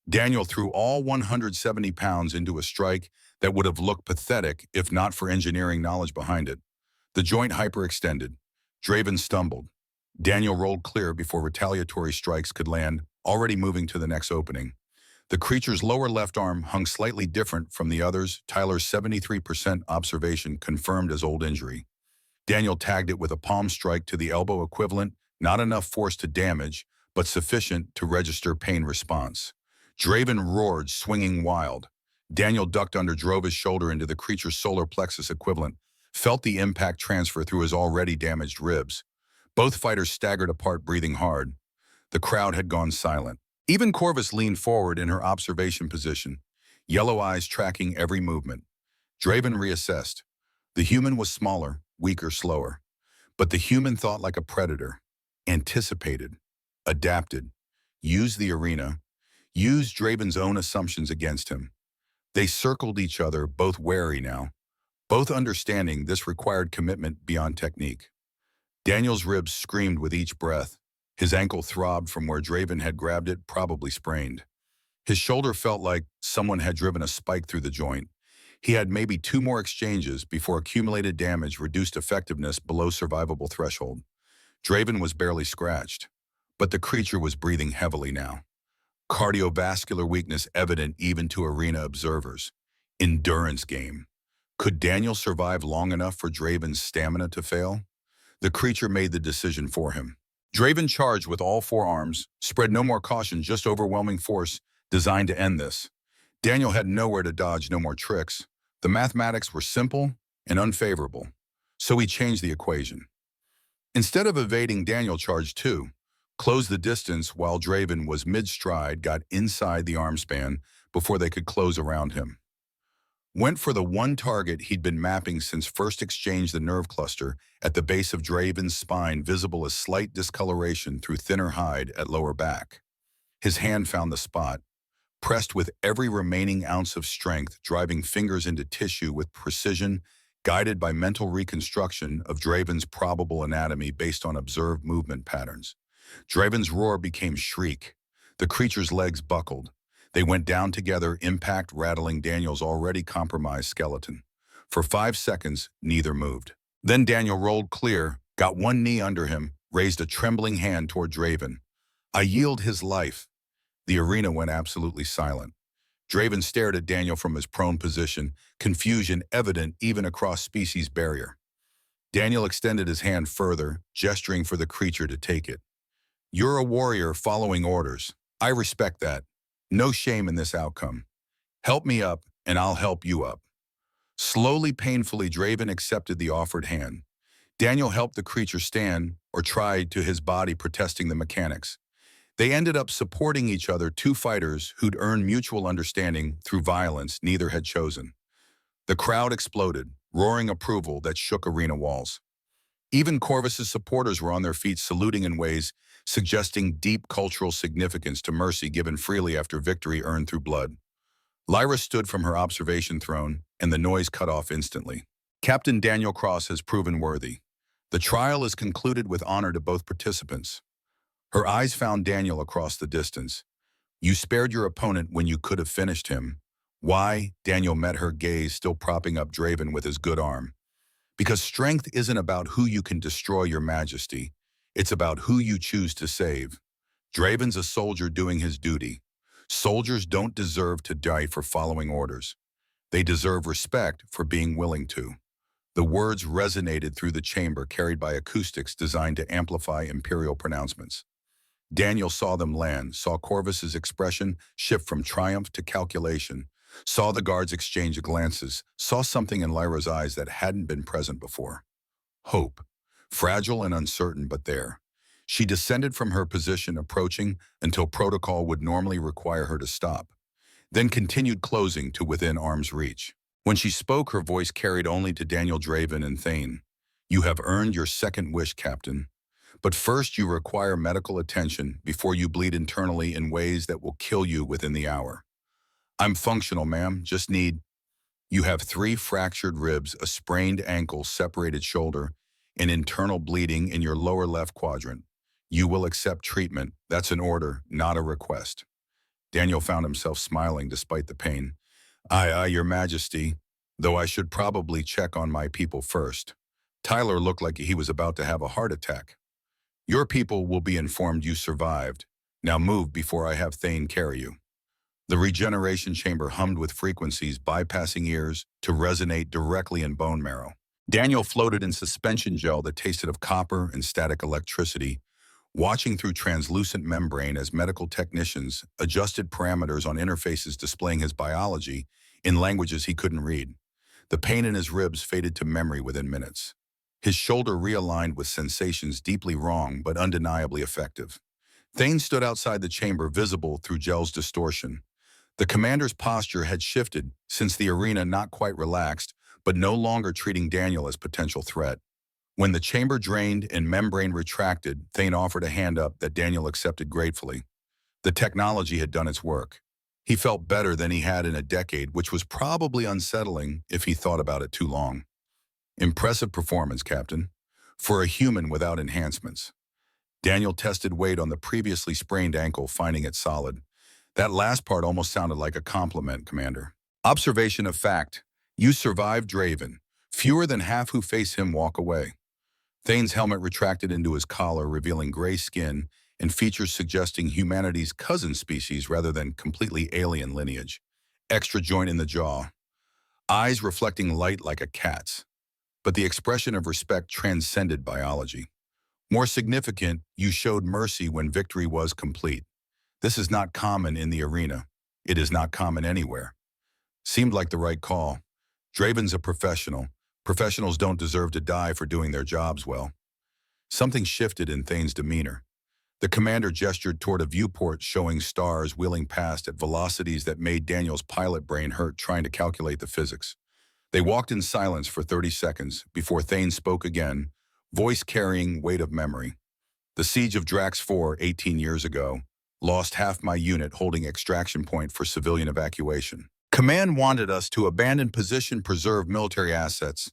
S1: Daniel threw all 170 pounds into a strike that would have looked pathetic if not for engineering knowledge behind it. The joint hyperextended. Draven stumbled. Daniel rolled clear before retaliatory strikes could land, already moving to the next opening. The creature's lower left arm hung slightly different from the others. Tyler's 73% observation confirmed as old injury. Daniel tagged it with a palm strike to the elbow equivalent, not enough force to damage, but sufficient to register pain response. Draven roared, swinging wild. Daniel ducked under, drove his shoulder into the creature's solar plexus equivalent, felt the impact transfer through his already damaged ribs. Both fighters staggered apart, breathing hard. The crowd had gone silent. Even Corvus leaned forward in her observation position, yellow eyes tracking every movement. Draven reassessed. The human was smaller, weaker, slower. But the human thought like a predator, anticipated, adapted, used the arena, used Draven's own assumptions against him. They circled each other, both wary now, both understanding this required commitment beyond technique. Daniel's ribs screamed with each breath. His ankle throbbed from where Draven had grabbed it, probably sprained. His shoulder felt like someone had driven a spike through the joint. He had maybe 2 more exchanges before accumulated damage reduced effectiveness below survivable threshold. Draven was barely scratched, but the creature was breathing heavily now. Cardiovascular weakness evident even to arena observers. Endurance game. Could Daniel survive long enough for Draven's stamina to fail? The creature made the decision for him. Draven charged with all 4 arms, spread no more caution, just overwhelming force designed to end this. Daniel had nowhere to dodge, no more tricks. The mathematics were simple and unfavorable, so he changed the equation. Instead of evading, Daniel charged too, closed the distance while Draven was mid-stride, got inside the arm span before they could close around him. Went for the one target he'd been mapping since first exchanged, the nerve cluster at the base of Draven's spine, visible as slight discoloration through thinner hide at lower back. His hand found the spot, pressed with every remaining ounce of strength, driving fingers into tissue with precision, guided by mental reconstruction of Draven's probable anatomy based on observed movement patterns. Draven's roar became shriek. The creature's legs buckled. They went down together, impact rattling Daniel's already compromised skeleton. For 5 seconds, neither moved. Then Daniel rolled clear, got one knee under him, raised a trembling hand toward Draven. "I yield his life." The arena went absolutely silent. Draven stared at Daniel from his prone position, confusion evident even across species barrier. Daniel extended his hand further, gesturing for the creature to take it. "You're a warrior following orders. I respect that. No shame in this outcome. Help me up, and I'll help you up." Slowly, painfully, Draven accepted the offered hand. Daniel helped the creature stand, or tried to, his body protesting the mechanics. They ended up supporting each other, 2 fighters who'd earned mutual understanding through violence neither had chosen. The crowd exploded, roaring approval that shook arena walls. Even Corvus's supporters were on their feet, saluting in ways suggesting deep cultural significance to mercy given freely after victory earned through blood. Lyra stood from her observation throne, and the noise cut off instantly. "Captain Daniel Cross has proven worthy. The trial is concluded with honor to both participants." Her eyes found Daniel across the distance. "You spared your opponent when you could have finished him. Why? Daniel met her gaze, still propping up Draven with his good arm. Because strength isn't about who you can destroy, your majesty. It's about who you choose to save. Draven's a soldier doing his duty. Soldiers don't deserve to die for following orders. They deserve respect for being willing to. The words resonated through the chamber, carried by acoustics designed to amplify imperial pronouncements. Daniel saw them land, saw Corvus's expression shift from triumph to calculation, saw the guards exchange glances, saw something in Lyra's eyes that hadn't been present before. Hope. Fragile and uncertain, but there. She descended from her position, approaching until protocol would normally require her to stop, then continued closing to within arm's reach. When she spoke, her voice carried only to Daniel, Draven, and Thane. You have earned your second wish, Captain. But first you require medical attention before you bleed internally in ways that will kill you within the hour. I'm functional, ma'am. Just need... You have 3 fractured ribs, a sprained ankle, separated shoulder, and internal bleeding in your lower left quadrant. You will accept treatment. That's an order, not a request. Daniel found himself smiling despite the pain. Aye, your majesty, though I should probably check on my people first. Tyler looked like he was about to have a heart attack. Your people will be informed you survived. Now move before I have Thane carry you. The regeneration chamber hummed with frequencies bypassing ears to resonate directly in bone marrow. Daniel floated in suspension gel that tasted of copper and static electricity, watching through translucent membrane as medical technicians adjusted parameters on interfaces displaying his biology in languages he couldn't read. The pain in his ribs faded to memory within minutes. His shoulder realigned with sensations deeply wrong but undeniably effective. Thane stood outside the chamber, visible through gel's distortion. The commander's posture had shifted since the arena, not quite relaxed, but no longer treating Daniel as potential threat. When the chamber drained and membrane retracted, Thane offered a hand up that Daniel accepted gratefully. The technology had done its work. He felt better than he had in a decade, which was probably unsettling if he thought about it too long. Impressive performance, Captain. For a human without enhancements. Daniel tested weight on the previously sprained ankle, finding it solid. That last part almost sounded like a compliment, Commander. Observation of fact. You survived Draven. Fewer than half who face him walk away. Thane's helmet retracted into his collar, revealing gray skin and features suggesting humanity's cousin species rather than completely alien lineage. Extra joint in the jaw. Eyes reflecting light like a cat's. But the expression of respect transcended biology. More significant, you showed mercy when victory was complete. This is not common in the arena. It is not common anywhere. Seemed like the right call. Draven's a professional. Professionals don't deserve to die for doing their jobs well. Something shifted in Thane's demeanor. The commander gestured toward a viewport showing stars wheeling past at velocities that made Daniel's pilot brain hurt trying to calculate the physics. They walked in silence for 30 seconds before Thane spoke again, voice carrying weight of memory. The siege of Drax 4, 18 years ago, lost half my unit holding extraction point for civilian evacuation. Command wanted us to abandon position, preserve military assets.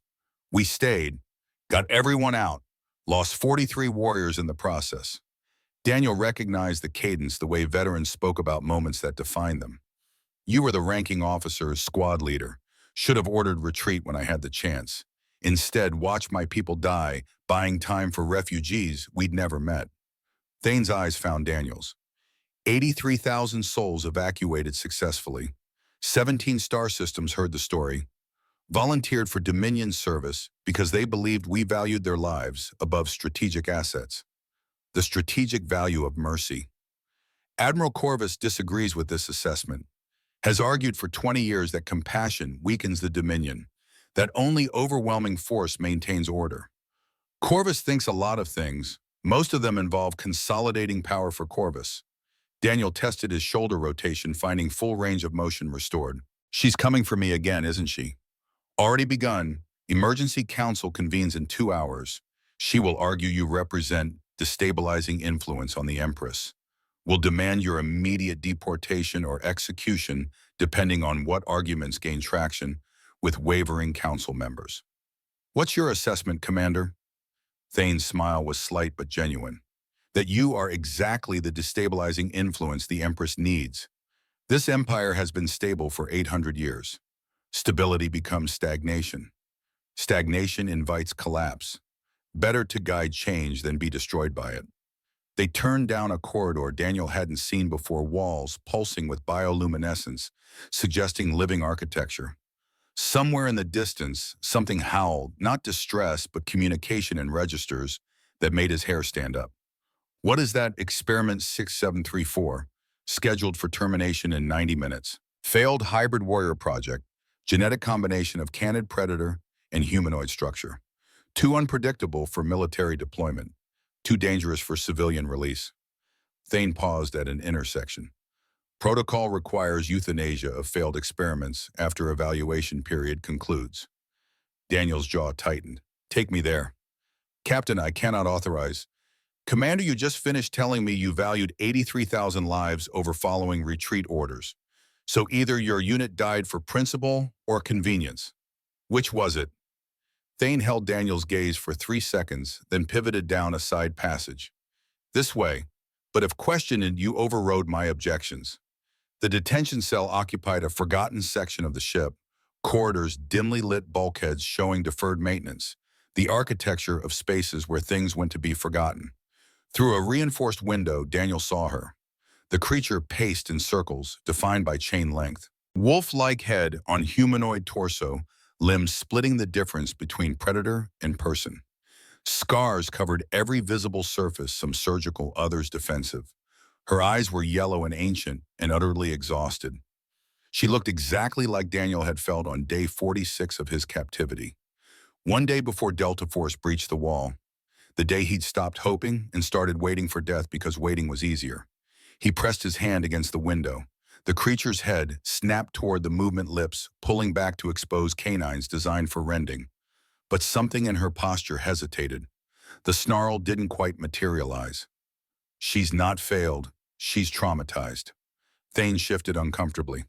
S1: We stayed, got everyone out, lost 43 warriors in the process. Daniel recognized the cadence, the way veterans spoke about moments that defined them. You were the ranking officer, squad leader. Should have ordered retreat when I had the chance. Instead, watched my people die, buying time for refugees we'd never met. Thane's eyes found Daniel's. 83,000 souls evacuated successfully. 17 star systems heard the story, volunteered for Dominion service because they believed we valued their lives above strategic assets. The strategic value of mercy. Admiral Corvus disagrees with this assessment, has argued for 20 years that compassion weakens the Dominion, that only overwhelming force maintains order. Corvus thinks a lot of things. Most of them involve consolidating power for Corvus. Daniel tested his shoulder rotation, finding full range of motion restored. She's coming for me again, isn't she? Already begun. Emergency Council convenes in 2 hours. She will argue you represent destabilizing influence on the Empress. Will demand your immediate deportation or execution, depending on what arguments gain traction with wavering council members. What's your assessment, Commander? Thane's smile was slight but genuine. That you are exactly the destabilizing influence the Empress needs. This empire has been stable for 800 years. Stability becomes stagnation. Stagnation invites collapse. Better to guide change than be destroyed by it. They turned down a corridor Daniel hadn't seen before, walls pulsing with bioluminescence, suggesting living architecture. Somewhere in the distance, something howled, not distress, but communication in registers that made his hair stand up. What is that? Experiment 6734, scheduled for termination in 90 minutes. Failed hybrid warrior project, genetic combination of canid predator and humanoid structure. Too unpredictable for military deployment. Too dangerous for civilian release. Thane paused at an intersection. Protocol requires euthanasia of failed experiments after evaluation period concludes. Daniel's jaw tightened. Take me there. Captain, I cannot authorize. Commander, you just finished telling me you valued 83,000 lives over following retreat orders. So either your unit died for principle or convenience. Which was it? Thane held Daniel's gaze for 3 seconds, then pivoted down a side passage. This way, but if questioned, you overrode my objections. The detention cell occupied a forgotten section of the ship, corridors, dimly lit bulkheads showing deferred maintenance, the architecture of spaces where things went to be forgotten. Through a reinforced window, Daniel saw her. The creature paced in circles, defined by chain length. Wolf-like head on humanoid torso, limbs splitting the difference between predator and person. Scars covered every visible surface, some surgical, others defensive. Her eyes were yellow and ancient and utterly exhausted. She looked exactly like Daniel had felt on day 46 of his captivity. One day before Delta Force breached the wall, the day he'd stopped hoping and started waiting for death because waiting was easier. He pressed his hand against the window. The creature's head snapped toward the movement lips, pulling back to expose canines designed for rending. But something in her posture hesitated. The snarl didn't quite materialize. She's not failed. She's traumatized. Thane shifted uncomfortably.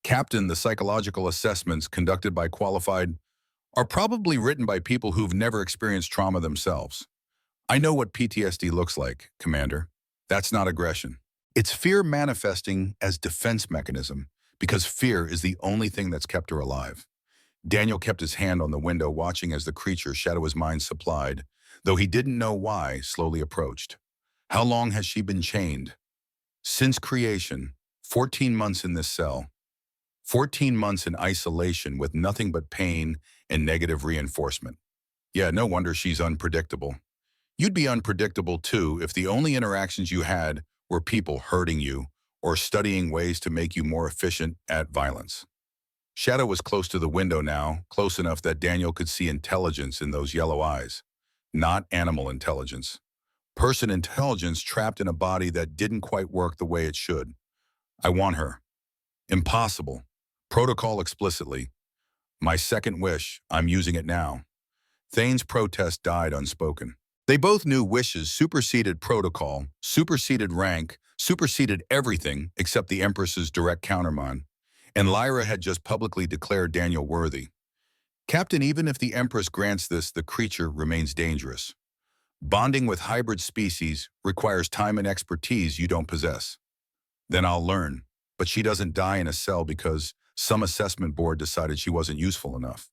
S1: Captain, the psychological assessments conducted by qualified are probably written by people who've never experienced trauma themselves. I know what PTSD looks like, Commander. That's not aggression. It's fear manifesting as defense mechanism, because fear is the only thing that's kept her alive. Daniel kept his hand on the window, watching as the creature, shadow his mind supplied, though he didn't know why, slowly approached. How long has she been chained? Since creation, 14 months in this cell. 14 months in isolation with nothing but pain and negative reinforcement. Yeah, no wonder she's unpredictable. You'd be unpredictable too if the only interactions you had were people hurting you or studying ways to make you more efficient at violence. Shadow was close to the window now, close enough that Daniel could see intelligence in those yellow eyes. Not animal intelligence. Person intelligence trapped in a body that didn't quite work the way it should. I want her. Impossible. Protocol explicitly. My second wish, I'm using it now. Thane's protest died unspoken. They both knew wishes superseded protocol, superseded rank, superseded everything except the Empress's direct countermand. And Lyra had just publicly declared Daniel worthy. Captain, even if the Empress grants this, the creature remains dangerous. Bonding with hybrid species requires time and expertise you don't possess. Then I'll learn. But she doesn't die in a cell because some assessment board decided she wasn't useful enough.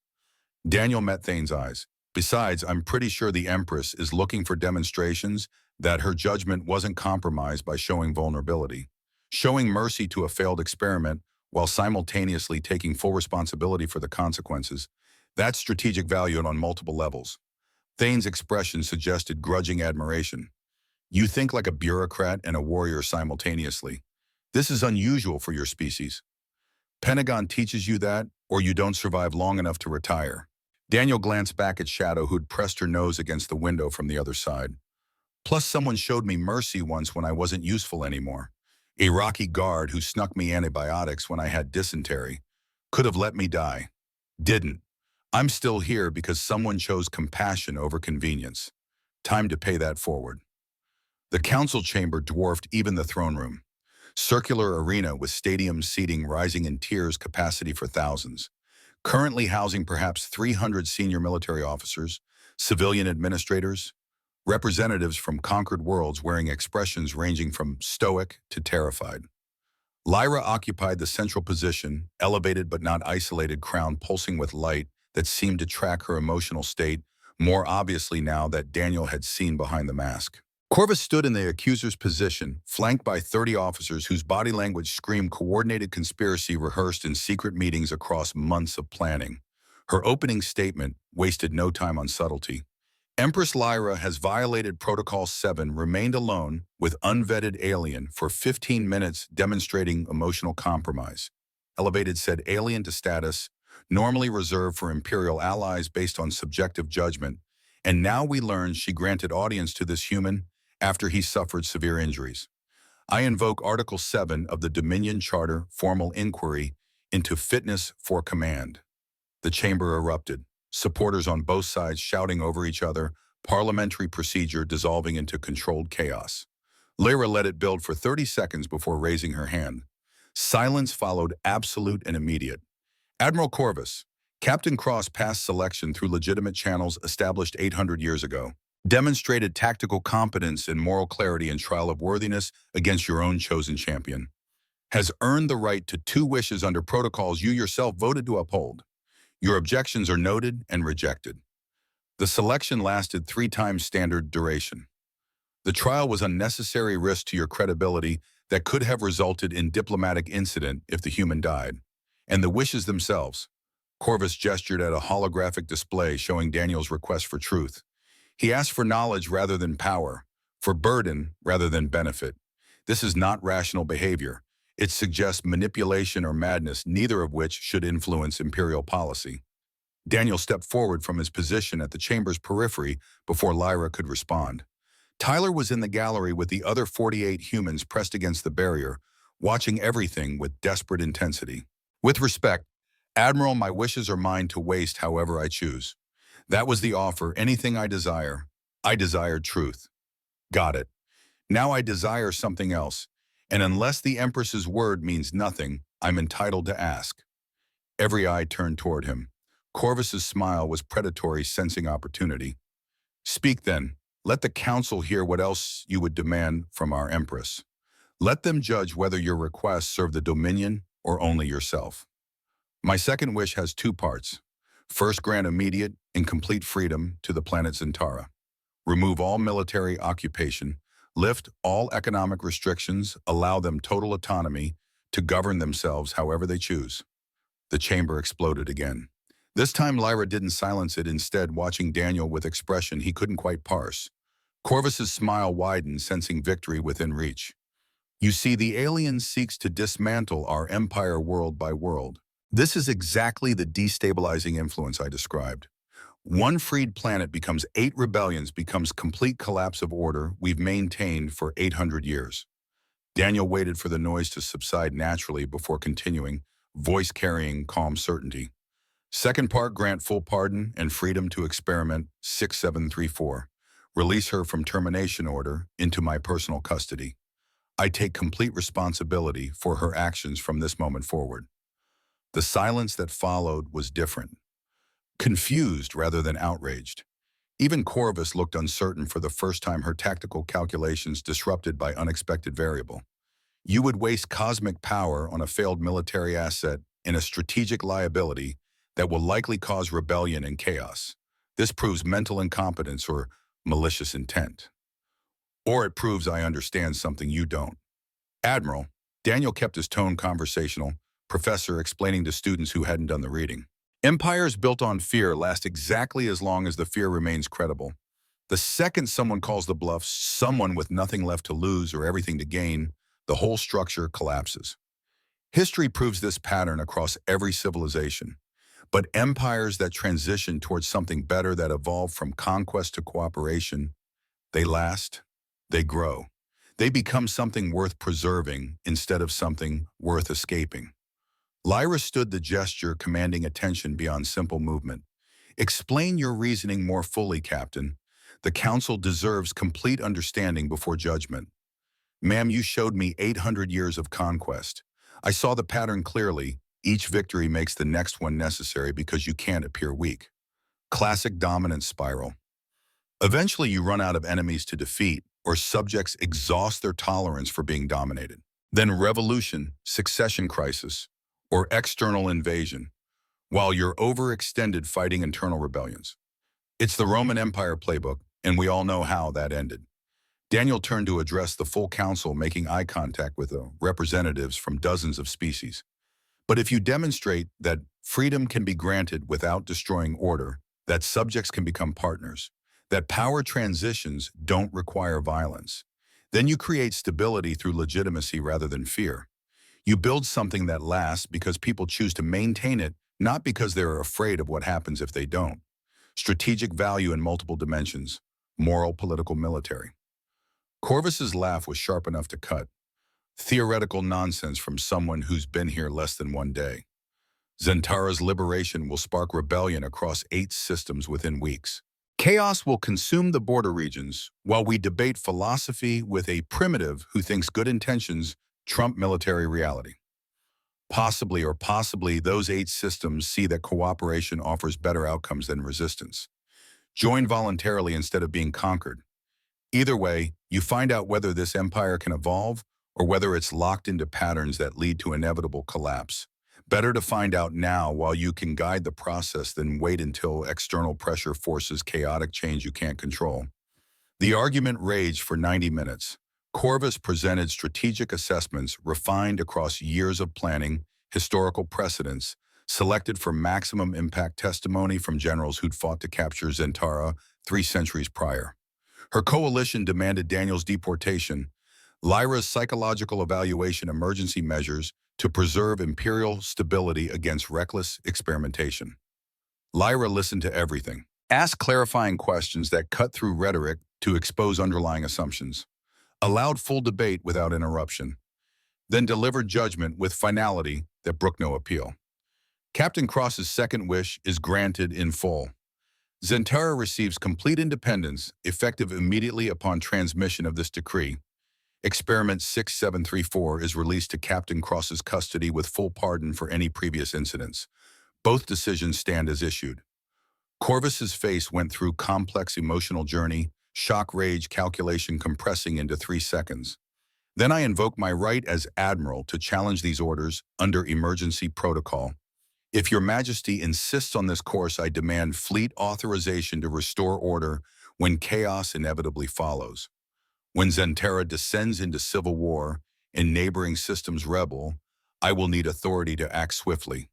S1: Daniel met Thane's eyes. Besides, I'm pretty sure the Empress is looking for demonstrations that her judgment wasn't compromised by showing vulnerability. Showing mercy to a failed experiment while simultaneously taking full responsibility for the consequences. That's strategic value on multiple levels. Thane's expression suggested grudging admiration. You think like a bureaucrat and a warrior simultaneously. This is unusual for your species. Pentagon teaches you that, or you don't survive long enough to retire. Daniel glanced back at Shadow, who'd pressed her nose against the window from the other side. Plus, someone showed me mercy once when I wasn't useful anymore. A Rocky guard who snuck me antibiotics when I had dysentery. Could have let me die. Didn't. I'm still here because someone chose compassion over convenience. Time to pay that forward. The council chamber dwarfed even the throne room. Circular arena with stadium seating rising in tiers, capacity for thousands. Currently housing perhaps 300 senior military officers, civilian administrators, representatives from conquered worlds wearing expressions ranging from stoic to terrified. Lyra occupied the central position, elevated but not isolated, crown pulsing with light that seemed to track her emotional state, more obviously now that Daniel had seen behind the mask. Corvus stood in the accuser's position, flanked by 30 officers whose body language screamed coordinated conspiracy rehearsed in secret meetings across months of planning. Her opening statement wasted no time on subtlety. Empress Lyra has violated Protocol 7, remained alone with unvetted alien for 15 minutes, demonstrating emotional compromise. Elevated said alien to status, normally reserved for Imperial allies based on subjective judgment, and now we learn she granted audience to this human after he suffered severe injuries. I invoke Article 7 of the Dominion Charter, formal inquiry into fitness for command. The chamber erupted, supporters on both sides shouting over each other, parliamentary procedure dissolving into controlled chaos. Lyra let it build for 30 seconds before raising her hand. Silence followed, absolute and immediate. Admiral Corvus, Captain Cross passed selection through legitimate channels established 800 years ago. Demonstrated tactical competence and moral clarity in trial of worthiness against your own chosen champion. Has earned the right to 2 wishes under protocols you yourself voted to uphold. Your objections are noted and rejected. The selection lasted 3 times standard duration. The trial was unnecessary risk to your credibility that could have resulted in diplomatic incident if the human died. And the wishes themselves. Corvus gestured at a holographic display showing Daniel's request for truth. He asked for knowledge rather than power, for burden rather than benefit. This is not rational behavior. It suggests manipulation or madness, neither of which should influence imperial policy. Daniel stepped forward from his position at the chamber's periphery before Lyra could respond. Tyler was in the gallery with the other 48 humans pressed against the barrier, watching everything with desperate intensity. With respect, Admiral, my wishes are mine to waste however I choose. That was the offer, anything I desire. I desired truth. Got it. Now I desire something else, and unless the Empress's word means nothing, I'm entitled to ask. Every eye turned toward him. Corvus's smile was predatory, sensing opportunity. Speak then. Let the council hear what else you would demand from our Empress. Let them judge whether your requests serve the Dominion or only yourself. My second wish has 2 parts. First, grant immediate and complete freedom to the planet Zentara. Remove all military occupation, lift all economic restrictions, allow them total autonomy to govern themselves however they choose. The chamber exploded again. This time Lyra didn't silence it, instead watching Daniel with expression he couldn't quite parse. Corvus's smile widened, sensing victory within reach. You see, the alien seeks to dismantle our empire world by world. This is exactly the destabilizing influence I described. One freed planet becomes 8 rebellions, becomes complete collapse of order we've maintained for 800 years. Daniel waited for the noise to subside naturally before continuing, voice carrying calm certainty. Second part, grant full pardon and freedom to experiment 6734. Release her from termination order into my personal custody. I take complete responsibility for her actions from this moment forward. The silence that followed was different. Confused rather than outraged. Even Corvus looked uncertain for the first time, her tactical calculations disrupted by unexpected variable. You would waste cosmic power on a failed military asset and a strategic liability that will likely cause rebellion and chaos. This proves mental incompetence or malicious intent. Or it proves I understand something you don't. Admiral, Daniel kept his tone conversational, professor explaining to students who hadn't done the reading. Empires built on fear last exactly as long as the fear remains credible. The second someone calls the bluff, someone with nothing left to lose or everything to gain, the whole structure collapses. History proves this pattern across every civilization. But empires that transition towards something better, that evolve from conquest to cooperation, they last, they grow. They become something worth preserving instead of something worth escaping. Lyra stood the gesture, commanding attention beyond simple movement. Explain your reasoning more fully, Captain. The Council deserves complete understanding before judgment. Ma'am, you showed me 800 years of conquest. I saw the pattern clearly. Each victory makes the next one necessary because you can't appear weak. Classic dominance spiral. Eventually you run out of enemies to defeat, or subjects exhaust their tolerance for being dominated. then revolution, succession crisis, or external invasion, while you're overextended fighting internal rebellions. It's the Roman Empire playbook, and we all know how that ended. Daniel turned to address the full council, making eye contact with the representatives from dozens of species. But if you demonstrate that freedom can be granted without destroying order, that subjects can become partners, that power transitions don't require violence, then you create stability through legitimacy rather than fear. You build something that lasts because people choose to maintain it, not because they're afraid of what happens if they don't. Strategic value in multiple dimensions, moral, political, military. Corvus's laugh was sharp enough to cut. Theoretical nonsense from someone who's been here less than one day. Zentara's liberation will spark rebellion across 8 systems within weeks. Chaos will consume the border regions while we debate philosophy with a primitive who thinks good intentions trump military reality. Possibly those 8 systems see that cooperation offers better outcomes than resistance. Join voluntarily instead of being conquered. Either way, you find out whether this empire can evolve or whether it's locked into patterns that lead to inevitable collapse. Better to find out now while you can guide the process than wait until external pressure forces chaotic change you can't control. The argument raged for 90 minutes. Corvus presented strategic assessments refined across years of planning, historical precedents, selected for maximum impact testimony from generals who'd fought to capture Zentara 3 centuries prior. Her coalition demanded Daniel's deportation, Lyra's psychological evaluation emergency measures to preserve imperial stability against reckless experimentation. Lyra listened to everything, asked clarifying questions that cut through rhetoric to expose underlying assumptions, allowed full debate without interruption, then delivered judgment with finality that brooked no appeal. Captain Cross's second wish is granted in full. Zentara receives complete independence, effective immediately upon transmission of this decree. Experiment 6734 is released to Captain Cross's custody with full pardon for any previous incidents. Both decisions stand as issued. Corvus's face went through complex emotional journey, shock, rage, calculation compressing into 3 seconds. Then I invoke my right as Admiral to challenge these orders under emergency protocol. If Your Majesty insists on this course, I demand fleet authorization to restore order when chaos inevitably follows. When Zentara descends into civil war and neighboring systems rebel, I will need authority to act swiftly.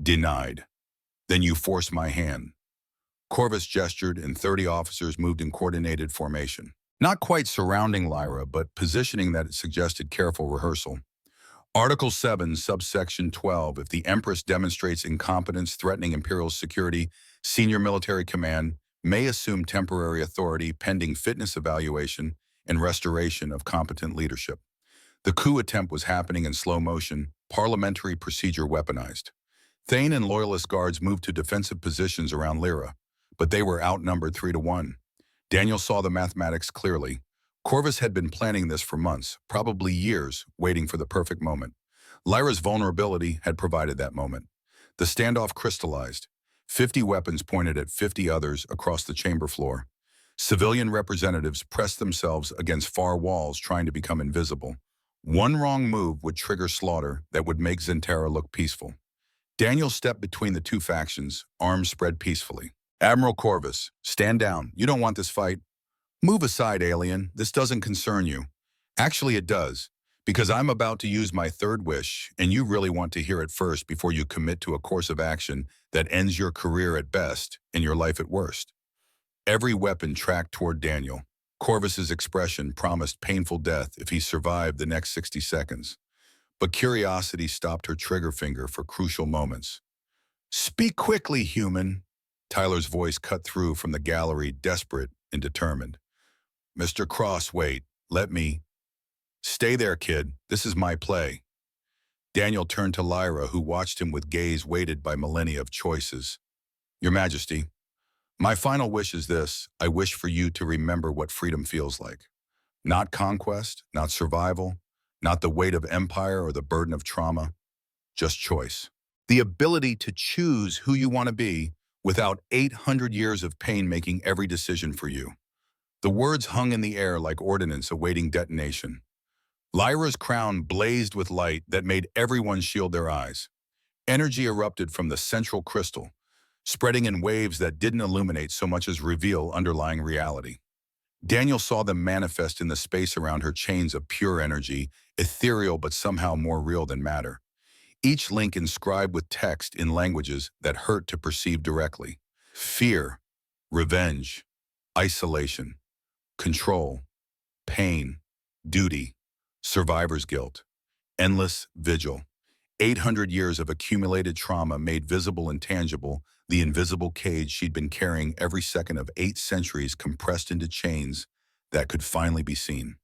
S1: Denied. Then you force my hand. Corvus gestured and 30 officers moved in coordinated formation. Not quite surrounding Lyra, but positioning that suggested careful rehearsal. Article 7, subsection 12, if the Empress demonstrates incompetence threatening Imperial security, senior military command may assume temporary authority pending fitness evaluation and restoration of competent leadership. The coup attempt was happening in slow motion, parliamentary procedure weaponized. Thane and Loyalist guards moved to defensive positions around Lyra, but they were outnumbered 3-1. Daniel saw the mathematics clearly. Corvus had been planning this for months, probably years, waiting for the perfect moment. Lyra's vulnerability had provided that moment. The standoff crystallized. 50 weapons pointed at 50 others across the chamber floor. Civilian representatives pressed themselves against far walls trying to become invisible. One wrong move would trigger slaughter that would make Zentara look peaceful. Daniel stepped between the 2 factions, arms spread peacefully. Admiral Corvus, stand down. You don't want this fight. Move aside, alien. This doesn't concern you. Actually, it does, because I'm about to use my 3rd wish, and you really want to hear it first before you commit to a course of action that ends your career at best and your life at worst. Every weapon tracked toward Daniel. Corvus's expression promised painful death if he survived the next 60 seconds. But curiosity stopped her trigger finger for crucial moments. Speak quickly, human. Tyler's voice cut through from the gallery, desperate and determined. Mr. Cross, wait. Let me. Stay there, kid. This is my play. Daniel turned to Lyra, who watched him with gaze weighted by millennia of choices. Your Majesty, my final wish is this. I wish for you to remember what freedom feels like. Not conquest, not survival, not the weight of empire or the burden of trauma, just choice. The ability to choose who you want to be without 800 years of pain making every decision for you. The words hung in the air like ordnance awaiting detonation. Lyra's crown blazed with light that made everyone shield their eyes. Energy erupted from the central crystal, spreading in waves that didn't illuminate so much as reveal underlying reality. Daniel saw them manifest in the space around her, chains of pure energy, ethereal but somehow more real than matter. Each link inscribed with text in languages that hurt to perceive directly. Fear, revenge, isolation, control, pain, duty, survivor's guilt, endless vigil. 800 years of accumulated trauma made visible and tangible the invisible cage she'd been carrying every second of 8 centuries, compressed into chains that could finally be seen.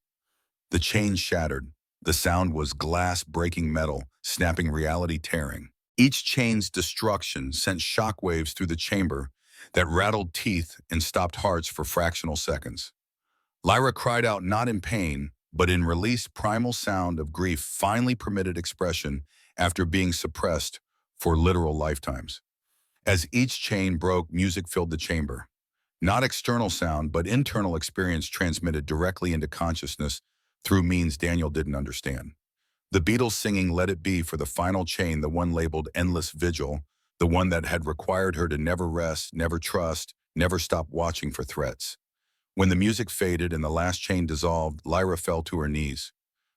S1: The chains shattered. The sound was glass breaking metal, snapping reality tearing. Each chain's destruction sent shockwaves through the chamber that rattled teeth and stopped hearts for fractional seconds. Lyra cried out, not in pain, but in released primal sound of grief finally permitted expression after being suppressed for literal lifetimes. As each chain broke, music filled the chamber. Not external sound, but internal experience transmitted directly into consciousness through means Daniel didn't understand. The Beatles singing Let It Be for the final chain, the one labeled Endless Vigil, the one that had required her to never rest, never trust, never stop watching for threats. When the music faded and the last chain dissolved, Lyra fell to her knees.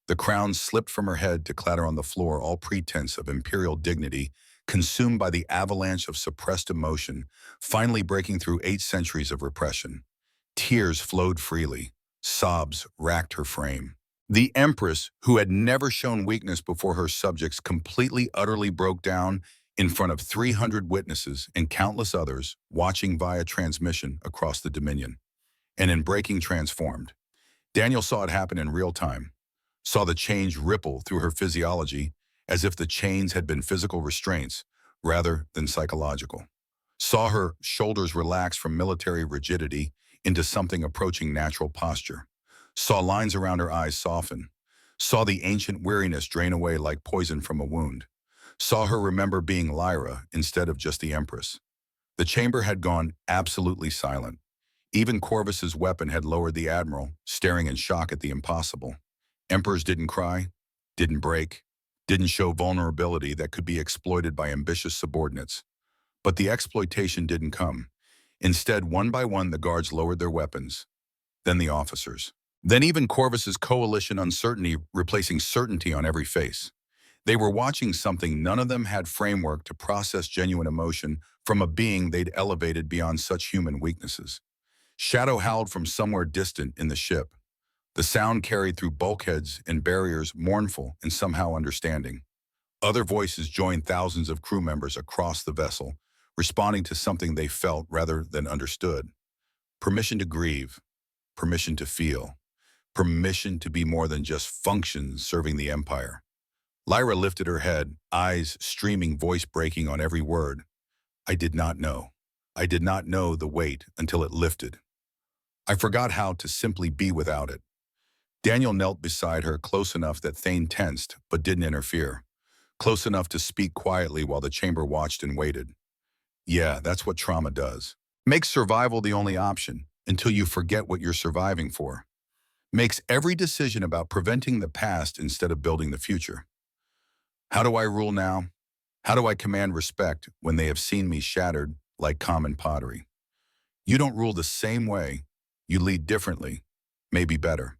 S1: The crown slipped from her head to clatter on the floor, all pretense of imperial dignity, consumed by the avalanche of suppressed emotion, finally breaking through 8 centuries of repression. Tears flowed freely. Sobs racked her frame. The Empress, who had never shown weakness before her subjects, completely, utterly broke down in front of 300 witnesses and countless others watching via transmission across the Dominion. And in breaking, transformed. Daniel saw it happen in real time, saw the change ripple through her physiology as if the chains had been physical restraints rather than psychological. Saw her shoulders relax from military rigidity into something approaching natural posture. Saw lines around her eyes soften. Saw the ancient weariness drain away like poison from a wound. Saw her remember being Lyra instead of just the Empress. The chamber had gone absolutely silent. Even Corvus's weapon had lowered. The Admiral, staring in shock at the impossible. Emperors didn't cry, didn't break, didn't show vulnerability that could be exploited by ambitious subordinates. But the exploitation didn't come. Instead, one by one, the guards lowered their weapons, then the officers. Then even Corvus's coalition, uncertainty replacing certainty on every face. They were watching something none of them had framework to process genuine emotion from a being they'd elevated beyond such human weaknesses. Shadow howled from somewhere distant in the ship. The sound carried through bulkheads and barriers, mournful and somehow understanding. Other voices joined thousands of crew members across the vessel, responding to something they felt rather than understood. Permission to grieve, permission to feel, permission to be more than just functions serving the Empire. Lyra lifted her head, eyes streaming, voice breaking on every word. I did not know. I did not know the weight until it lifted. I forgot how to simply be without it. Daniel knelt beside her, close enough that Thane tensed but didn't interfere. Close enough to speak quietly while the chamber watched and waited. Yeah, that's what trauma does. Makes survival the only option until you forget what you're surviving for. Makes every decision about preventing the past instead of building the future. How do I rule now? How do I command respect when they have seen me shattered like common pottery? You don't rule the same way. You lead differently, maybe better.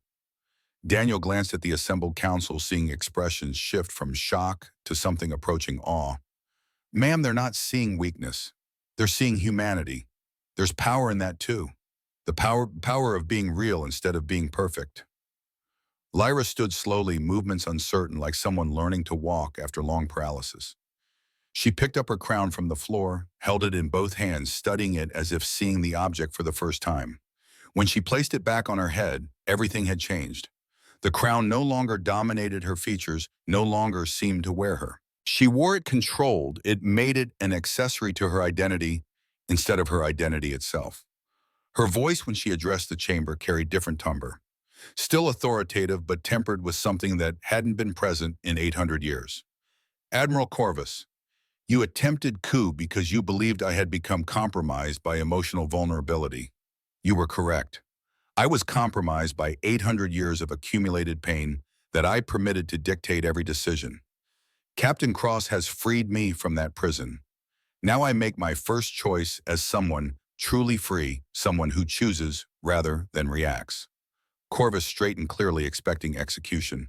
S1: Daniel glanced at the assembled council, seeing expressions shift from shock to something approaching awe. Ma'am, they're not seeing weakness. They're seeing humanity. There's power in that too. The power of being real instead of being perfect. Lyra stood slowly, movements uncertain, like someone learning to walk after long paralysis. She picked up her crown from the floor, held it in both hands, studying it as if seeing the object for the first time. When she placed it back on her head, everything had changed. The crown no longer dominated her features, no longer seemed to wear her. She wore it controlled. It made it an accessory to her identity instead of her identity itself. Her voice when she addressed the chamber carried different timbre, still authoritative but tempered with something that hadn't been present in 800 years. Admiral Corvus, you attempted coup because you believed I had become compromised by emotional vulnerability. You were correct. I was compromised by 800 years of accumulated pain that I permitted to dictate every decision. Captain Cross has freed me from that prison. Now I make my first choice as someone truly free, someone who chooses rather than reacts. Corvus straightened clearly, expecting execution.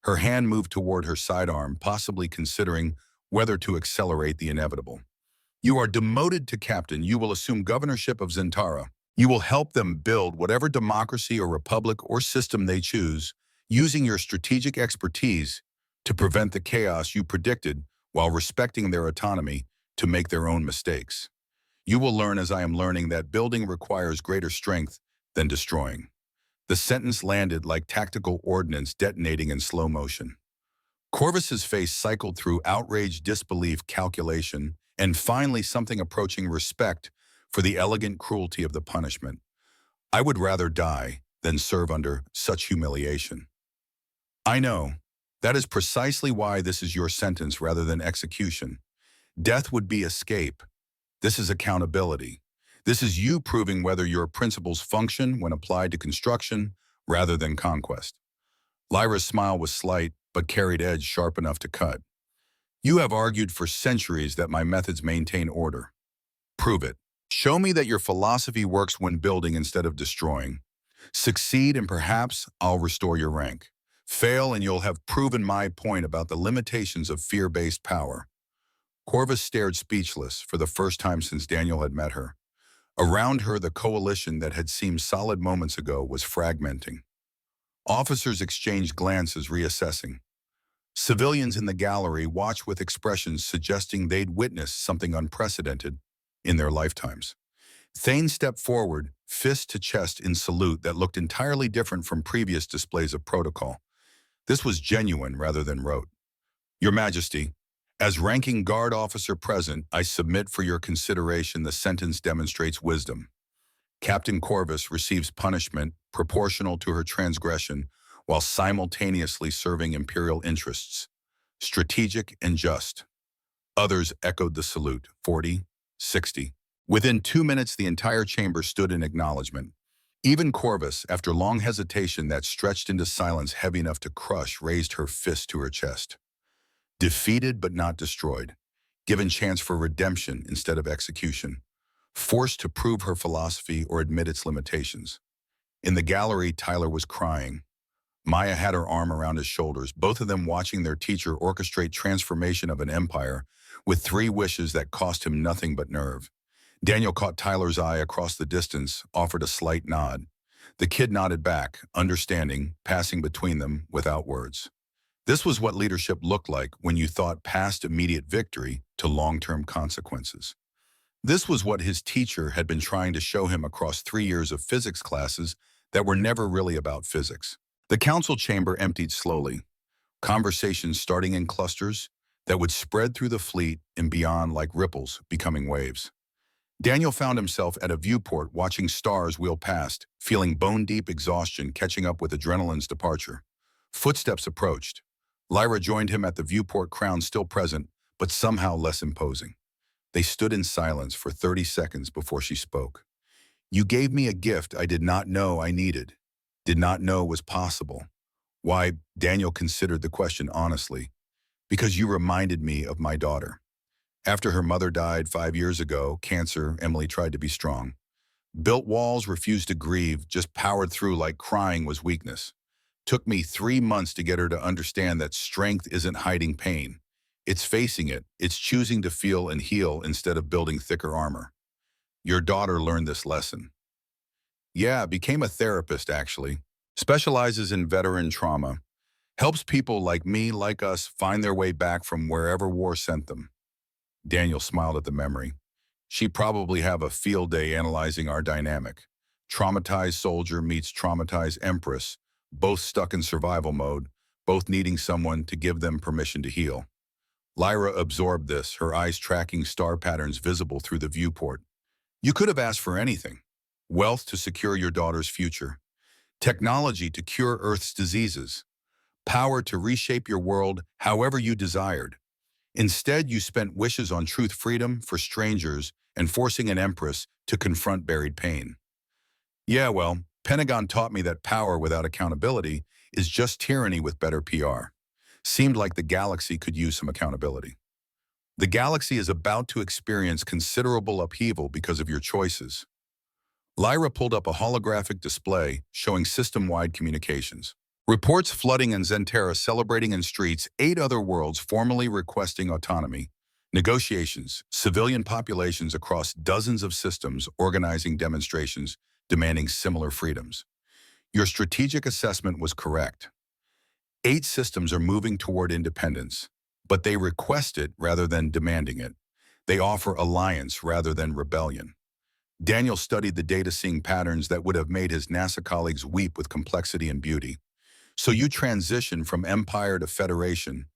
S1: Her hand moved toward her sidearm, possibly considering whether to accelerate the inevitable. You are demoted to captain. You will assume governorship of Zentara. You will help them build whatever democracy or republic or system they choose, using your strategic expertise to prevent the chaos you predicted while respecting their autonomy to make their own mistakes. You will learn, as I am learning, that building requires greater strength than destroying. The sentence landed like tactical ordnance detonating in slow motion. Corvus's face cycled through outraged disbelief, calculation, and finally something approaching respect for the elegant cruelty of the punishment. I would rather die than serve under such humiliation. I know. That is precisely why this is your sentence rather than execution. Death would be escape. This is accountability. This is you proving whether your principles function when applied to construction rather than conquest. Lyra's smile was slight, but carried edge sharp enough to cut. You have argued for centuries that my methods maintain order. Prove it. Show me that your philosophy works when building instead of destroying. Succeed and perhaps I'll restore your rank. Fail and you'll have proven my point about the limitations of fear-based power. Corvus stared speechless for the first time since Daniel had met her. Around her, the coalition that had seemed solid moments ago was fragmenting. Officers exchanged glances, reassessing. Civilians in the gallery watched with expressions suggesting they'd witnessed something unprecedented in their lifetimes. Thane stepped forward, fist to chest in salute that looked entirely different from previous displays of protocol. This was genuine rather than rote. Your Majesty, as ranking guard officer present, I submit for your consideration the sentence demonstrates wisdom. Captain Corvus receives punishment proportional to her transgression while simultaneously serving imperial interests, strategic and just. Others echoed the salute, 40, 60. Within 2 minutes, the entire chamber stood in acknowledgement. Even Corvus, after long hesitation that stretched into silence heavy enough to crush, raised her fist to her chest. Defeated but not destroyed, given chance for redemption instead of execution, forced to prove her philosophy or admit its limitations. In the gallery, Tyler was crying. Maya had her arm around his shoulders, both of them watching their teacher orchestrate transformation of an empire with 3 wishes that cost him nothing but nerve. Daniel caught Tyler's eye across the distance, offered a slight nod. The kid nodded back, understanding, passing between them without words. This was what leadership looked like when you thought past immediate victory to long-term consequences. This was what his teacher had been trying to show him across 3 years of physics classes that were never really about physics. The council chamber emptied slowly, conversations starting in clusters that would spread through the fleet and beyond like ripples becoming waves. Daniel found himself at a viewport watching stars wheel past, feeling bone-deep exhaustion catching up with adrenaline's departure. Footsteps approached. Lyra joined him at the viewport, crown still present, but somehow less imposing. They stood in silence for 30 seconds before she spoke. You gave me a gift I did not know I needed, did not know was possible. Why? Daniel considered the question honestly. Because you reminded me of my daughter. After her mother died 5 years ago, cancer, Emily tried to be strong. Built walls, refused to grieve, just powered through like crying was weakness. Took me 3 months to get her to understand that strength isn't hiding pain. It's facing it. It's choosing to feel and heal instead of building thicker armor. Your daughter learned this lesson. Yeah, became a therapist actually. Specializes in veteran trauma. Helps people like me, like us, find their way back from wherever war sent them. Daniel smiled at the memory. She'd probably have a field day analyzing our dynamic. Traumatized soldier meets traumatized empress, both stuck in survival mode, both needing someone to give them permission to heal. Lyra absorbed this, her eyes tracking star patterns visible through the viewport. You could have asked for anything. Wealth to secure your daughter's future. Technology to cure Earth's diseases. Power to reshape your world however you desired. Instead, you spent wishes on truth, freedom for strangers, and forcing an empress to confront buried pain. Yeah, well, Pentagon taught me that power without accountability is just tyranny with better PR. Seemed like the galaxy could use some accountability. The galaxy is about to experience considerable upheaval because of your choices. Lyra pulled up a holographic display showing system-wide communications. Reports flooding in Zentera celebrating in streets 8 other worlds formally requesting autonomy. Negotiations, civilian populations across dozens of systems organizing demonstrations demanding similar freedoms. Your strategic assessment was correct. 8 systems are moving toward independence, but they request it rather than demanding it. They offer alliance rather than rebellion. Daniel studied the data seeing patterns that would have made his NASA colleagues weep with complexity and beauty. So you transition from empire to federation,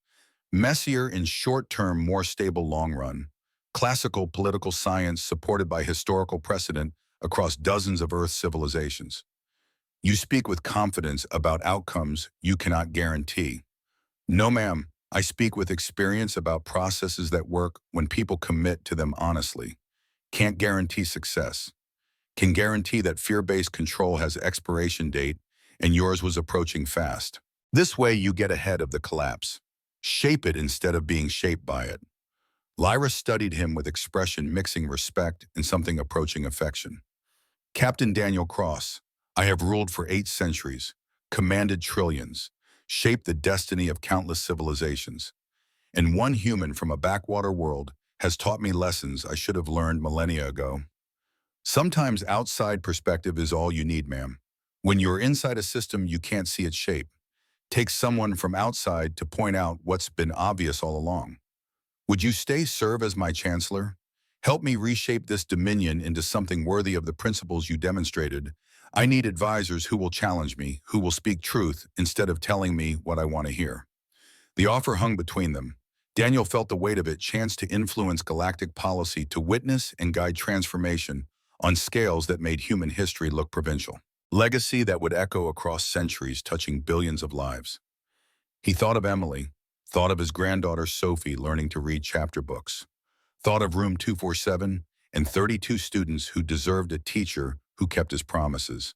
S1: messier in short term, more stable long run, classical political science supported by historical precedent across dozens of Earth civilizations. You speak with confidence about outcomes you cannot guarantee. No, ma'am, I speak with experience about processes that work when people commit to them honestly. Can't guarantee success. Can guarantee that fear-based control has expiration date and yours was approaching fast. This way you get ahead of the collapse. Shape it instead of being shaped by it. Lyra studied him with expression mixing respect and something approaching affection. Captain Daniel Cross, I have ruled for 8 centuries, commanded trillions, shaped the destiny of countless civilizations. And one human from a backwater world has taught me lessons I should have learned millennia ago. Sometimes outside perspective is all you need, ma'am. When you're inside a system, you can't see its shape. Take someone from outside to point out what's been obvious all along. Would you serve as my chancellor? Help me reshape this dominion into something worthy of the principles you demonstrated. I need advisors who will challenge me, who will speak truth instead of telling me what I want to hear. The offer hung between them. Daniel felt the weight of it, chance to influence galactic policy, to witness and guide transformation on scales that made human history look provincial. Legacy that would echo across centuries, touching billions of lives. He thought of Emily, thought of his granddaughter Sophie learning to read chapter books, thought of room 247 and 32 students who deserved a teacher who kept his promises,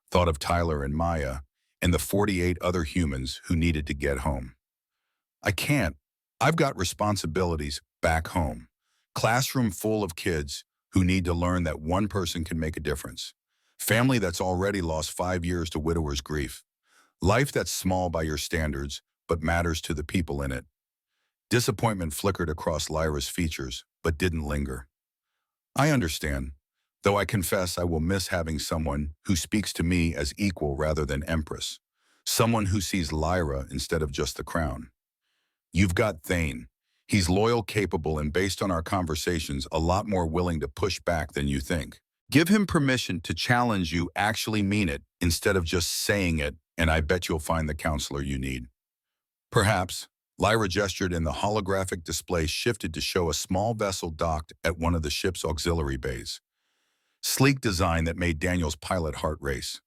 S1: thought of Tyler and Maya and the 48 other humans who needed to get home. I can't. I've got responsibilities back home. Classroom full of kids who need to learn that one person can make a difference. Family that's already lost 5 years to widower's grief. Life that's small by your standards, but matters to the people in it. Disappointment flickered across Lyra's features, but didn't linger. I understand, though I confess I will miss having someone who speaks to me as equal rather than empress. Someone who sees Lyra instead of just the crown. You've got Thane. He's loyal, capable, and based on our conversations, a lot more willing to push back than you think. Give him permission to challenge you, actually mean it, instead of just saying it, and I bet you'll find the counselor you need. Perhaps. Lyra gestured and the holographic display shifted to show a small vessel docked at one of the ship's auxiliary bays. Sleek design that made Daniel's pilot heart race.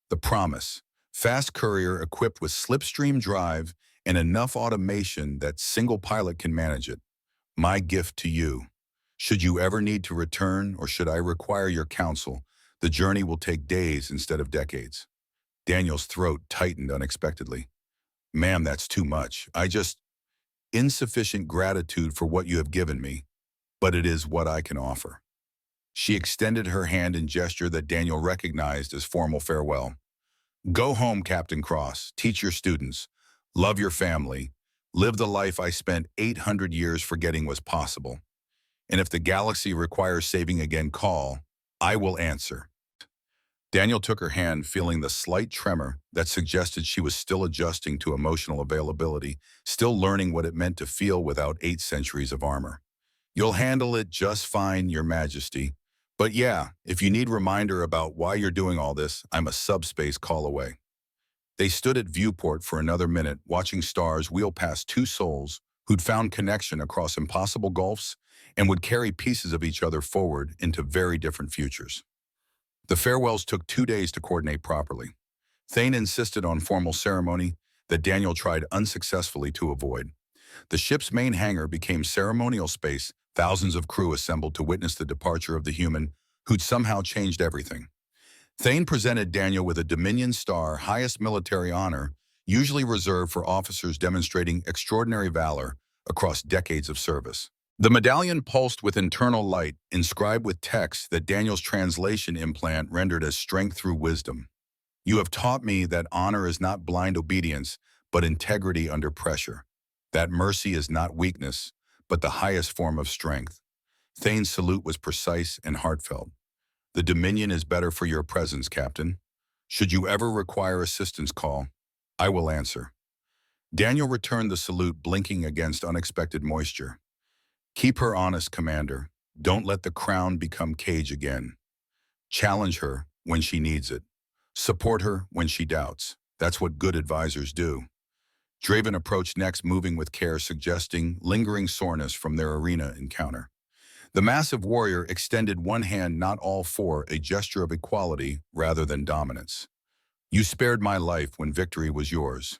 S1: The promise. Fast courier equipped with slipstream drive and enough automation that single pilot can manage it. My gift to you. Should you ever need to return or should I require your counsel, the journey will take days instead of decades. Daniel's throat tightened unexpectedly. Ma'am, that's too much. Insufficient gratitude for what you have given me, but it is what I can offer. She extended her hand in gesture that Daniel recognized as formal farewell. Go home, Captain Cross. Teach your students. Love your family. Live the life I spent 800 years forgetting was possible. And if the galaxy requires saving again, call. I will answer. Daniel took her hand, feeling the slight tremor that suggested she was still adjusting to emotional availability, still learning what it meant to feel without 8 centuries of armor. You'll handle it just fine, Your Majesty. But yeah, if you need reminder about why you're doing all this, I'm a subspace call away. They stood at viewport for another minute, watching stars wheel past 2 souls who'd found connection across impossible gulfs and would carry pieces of each other forward into very different futures. The farewells took 2 days to coordinate properly. Thane insisted on formal ceremony that Daniel tried unsuccessfully to avoid. The ship's main hangar became ceremonial space, thousands of crew assembled to witness the departure of the human who'd somehow changed everything. Thane presented Daniel with a Dominion Star, highest military honor, usually reserved for officers demonstrating extraordinary valor across decades of service. The medallion pulsed with internal light, inscribed with text that Daniel's translation implant rendered as strength through wisdom. You have taught me that honor is not blind obedience, but integrity under pressure. That mercy is not weakness, but the highest form of strength. Thane's salute was precise and heartfelt. The Dominion is better for your presence, Captain. Should you ever require assistance, call. I will answer. Daniel returned the salute, blinking against unexpected moisture. Keep her honest, Commander. Don't let the crown become cage again. Challenge her when she needs it. Support her when she doubts. That's what good advisors do. Draven approached next, moving with care, suggesting lingering soreness from their arena encounter. The massive warrior extended one hand, not all four, a gesture of equality rather than dominance. You spared my life when victory was yours.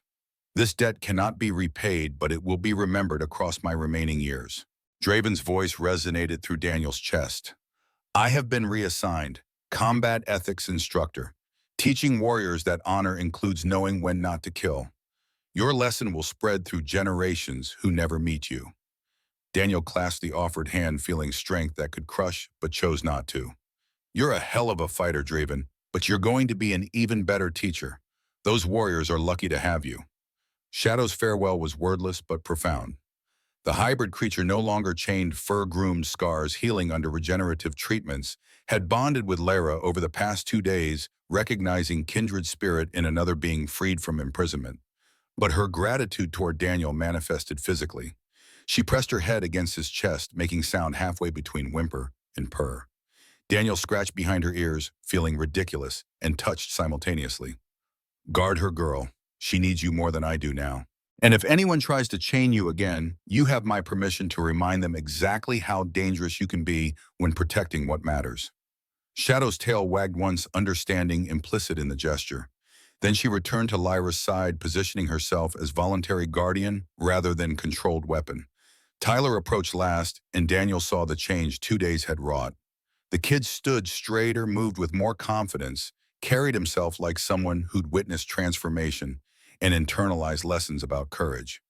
S1: This debt cannot be repaid, but it will be remembered across my remaining years. Draven's voice resonated through Daniel's chest. I have been reassigned, combat ethics instructor, teaching warriors that honor includes knowing when not to kill. Your lesson will spread through generations who never meet you. Daniel clasped the offered hand, feeling strength that could crush, but chose not to. You're a hell of a fighter, Draven, but you're going to be an even better teacher. Those warriors are lucky to have you. Shadow's farewell was wordless but profound. The hybrid creature, no longer chained fur-groomed scars healing under regenerative treatments, had bonded with Lara over the past 2 days, recognizing kindred spirit in another being freed from imprisonment. But her gratitude toward Daniel manifested physically. She pressed her head against his chest, making sound halfway between whimper and purr. Daniel scratched behind her ears, feeling ridiculous, and touched simultaneously. Guard her, girl. She needs you more than I do now. And if anyone tries to chain you again, you have my permission to remind them exactly how dangerous you can be when protecting what matters. Shadow's tail wagged once, understanding implicit in the gesture. Then she returned to Lyra's side, positioning herself as voluntary guardian rather than controlled weapon. Tyler approached last, and Daniel saw the change 2 days had wrought. The kid stood straighter, moved with more confidence, carried himself like someone who'd witnessed transformation and internalized lessons about courage.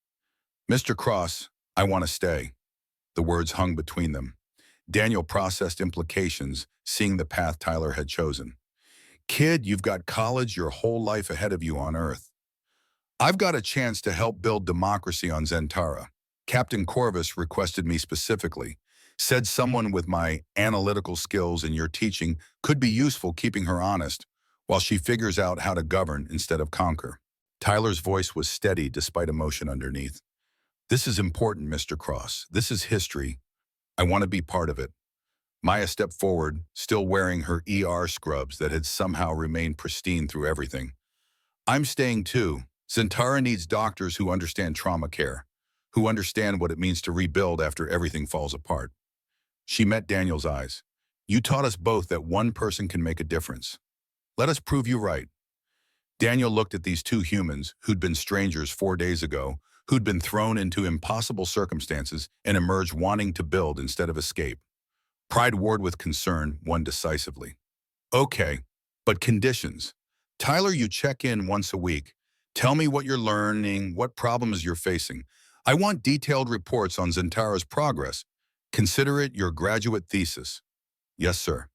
S1: Mr. Cross, I want to stay. The words hung between them. Daniel processed implications, seeing the path Tyler had chosen. Kid, you've got college, your whole life ahead of you on Earth. I've got a chance to help build democracy on Zentara. Captain Corvus requested me specifically, said someone with my analytical skills and your teaching could be useful keeping her honest while she figures out how to govern instead of conquer. Tyler's voice was steady despite emotion underneath. This is important, Mr. Cross. This is history. I want to be part of it. Maya stepped forward, still wearing her ER scrubs that had somehow remained pristine through everything. I'm staying too. Zentara needs doctors who understand trauma care, who understand what it means to rebuild after everything falls apart. She met Daniel's eyes. You taught us both that one person can make a difference. Let us prove you right. Daniel looked at these two humans who'd been strangers 4 days ago, who'd been thrown into impossible circumstances and emerged wanting to build instead of escape. Pride warred with concern, won decisively. Okay, but conditions. Tyler, you check in once a week. Tell me what you're learning, what problems you're facing. I want detailed reports on Zentara's progress. Consider it your graduate thesis. Yes, sir.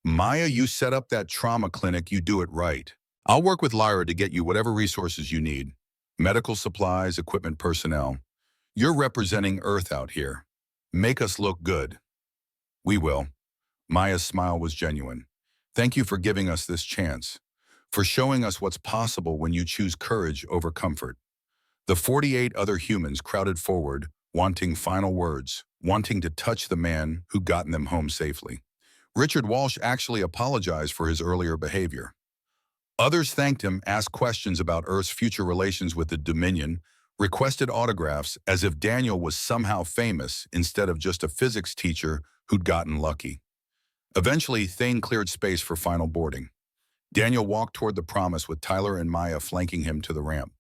S1: Maya, you set up that trauma clinic, you do it right. I'll work with Lyra to get you whatever resources you need. Medical supplies, equipment, personnel. You're representing Earth out here. Make us look good. We will. Maya's smile was genuine. Thank you for giving us this chance, for showing us what's possible when you choose courage over comfort. The 48 other humans crowded forward, wanting final words, wanting to touch the man who'd gotten them home safely. Richard Walsh actually apologized for his earlier behavior. Others thanked him, asked questions about Earth's future relations with the Dominion, requested autographs as if Daniel was somehow famous instead of just a physics teacher who'd gotten lucky. Eventually, Thane cleared space for final boarding. Daniel walked toward the promise with Tyler and Maya flanking him to the ramp.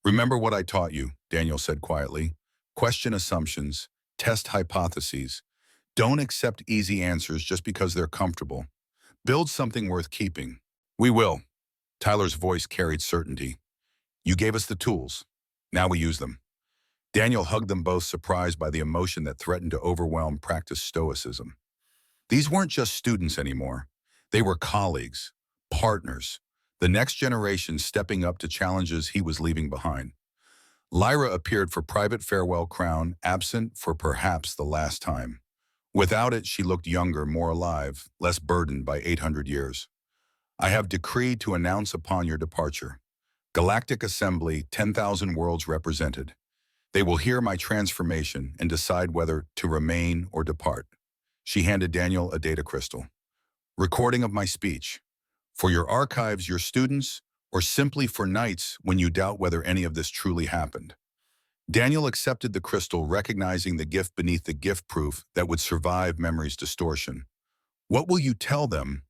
S1: Remember what I taught you, Daniel said quietly. Question assumptions, test hypotheses. Don't accept easy answers just because they're comfortable. Build something worth keeping. We will. Tyler's voice carried certainty. You gave us the tools. Now we use them. Daniel hugged them both, surprised by the emotion that threatened to overwhelm practiced stoicism. These weren't just students anymore. They were colleagues, partners, the next generation stepping up to challenges he was leaving behind. Lyra appeared for private farewell crown, absent for perhaps the last time. Without it, she looked younger, more alive, less burdened by 800 years. I have decreed to announce upon your departure. Galactic Assembly, 10,000 worlds represented. They will hear my transformation and decide whether to remain or depart. She handed Daniel a data crystal. Recording of my speech. For your archives, your students, or simply for nights when you doubt whether any of this truly happened. Daniel accepted the crystal, recognizing the gift beneath the gift proof that would survive memory's distortion. What will you tell them?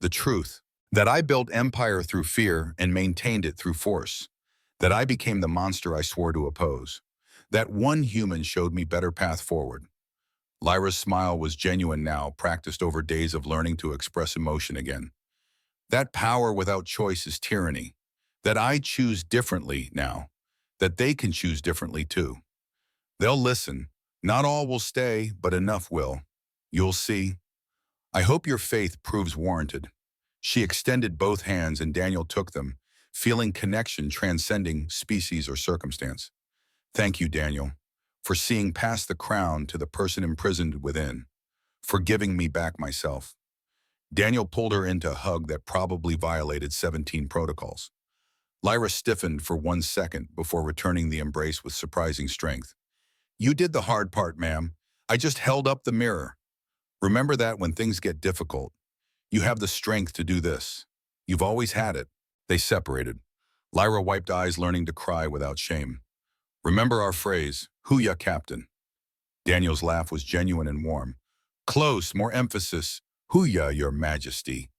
S1: The truth. That I built empire through fear and maintained it through force. That I became the monster I swore to oppose. That one human showed me better path forward. Lyra's smile was genuine now, practiced over days of learning to express emotion again. That power without choice is tyranny. That I choose differently now. That they can choose differently too. They'll listen. Not all will stay, but enough will. You'll see. I hope your faith proves warranted. She extended both hands and Daniel took them, feeling connection transcending species or circumstance. Thank you, Daniel, for seeing past the crown to the person imprisoned within, for giving me back myself. Daniel pulled her into a hug that probably violated 17 protocols. Lyra stiffened for 1 second before returning the embrace with surprising strength. You did the hard part, ma'am. I just held up the mirror. Remember that when things get difficult. You have the strength to do this. You've always had it. They separated. Lyra wiped eyes, learning to cry without shame. Remember our phrase, "Hoo-ya, Captain." Daniel's laugh was genuine and warm. Close, more emphasis. "Hoo-ya, Your Majesty."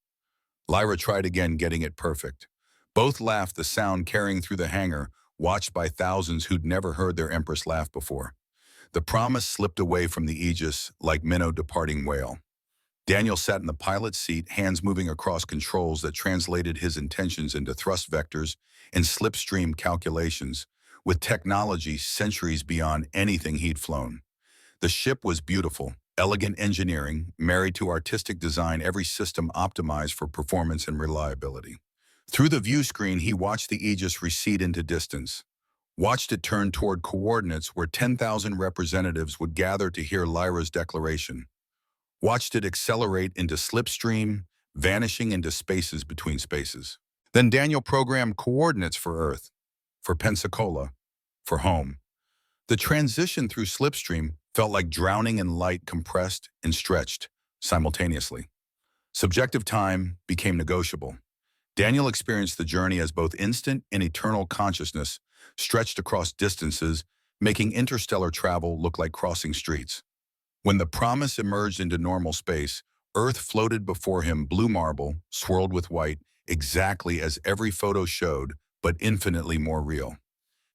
S1: Lyra tried again, getting it perfect. Both laughed, the sound carrying through the hangar, watched by thousands who'd never heard their empress laugh before. The promise slipped away from the aegis like minnow departing whale. Daniel sat in the pilot's seat, hands moving across controls that translated his intentions into thrust vectors and slipstream calculations, with technology centuries beyond anything he'd flown. The ship was beautiful, elegant engineering, married to artistic design, every system optimized for performance and reliability. Through the view screen, he watched the Aegis recede into distance, watched it turn toward coordinates where 10,000 representatives would gather to hear Lyra's declaration, watched it accelerate into slipstream, vanishing into spaces between spaces. Then Daniel programmed coordinates for Earth, for Pensacola, for home. The transition through slipstream felt like drowning in light, compressed and stretched simultaneously. Subjective time became negotiable. Daniel experienced the journey as both instant and eternal consciousness stretched across distances, making interstellar travel look like crossing streets. When the promise emerged into normal space, Earth floated before him, blue marble, swirled with white, exactly as every photo showed, but infinitely more real.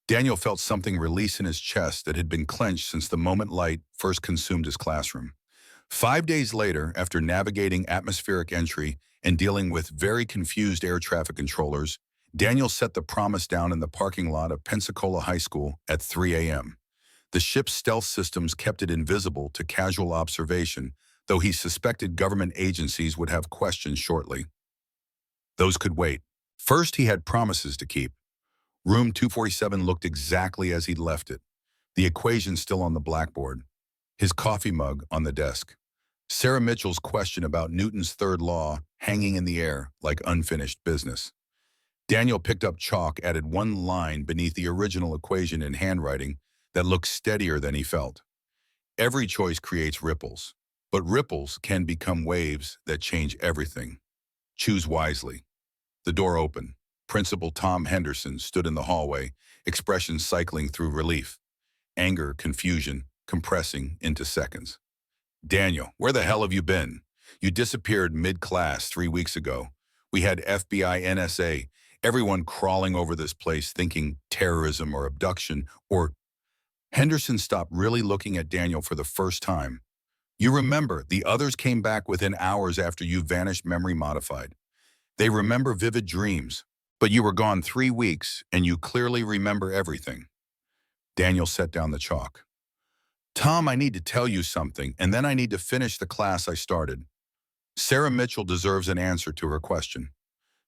S1: Daniel felt something release in his chest that had been clenched since the moment light first consumed his classroom. 5 days later, after navigating atmospheric entry and dealing with very confused air traffic controllers, Daniel set the promise down in the parking lot of Pensacola High School at 3 a.m. The ship's stealth systems kept it invisible to casual observation, though he suspected government agencies would have questions shortly. Those could wait. First, he had promises to keep. Room 247 looked exactly as he'd left it, the equation still on the blackboard, his coffee mug on the desk. Sarah Mitchell's question about Newton's third law hanging in the air like unfinished business. Daniel picked up chalk, added one line beneath the original equation in handwriting that looked steadier than he felt. Every choice creates ripples, but ripples can become waves that change everything. Choose wisely. The door opened. Principal Tom Henderson stood in the hallway, expressions cycling through relief. Anger, confusion, compressing into seconds. Daniel, where the hell have you been? You disappeared mid-class 3 weeks ago. We had FBI, NSA, everyone crawling over this place thinking terrorism or abduction or... Henderson stopped, really looking at Daniel for the first time. You remember, the others came back within hours after you vanished, memory modified. They remember vivid dreams, But you were gone 3 weeks, and you clearly remember everything. Daniel set down the chalk. Tom, I need to tell you something, and then I need to finish the class I started. Sarah Mitchell deserves an answer to her question.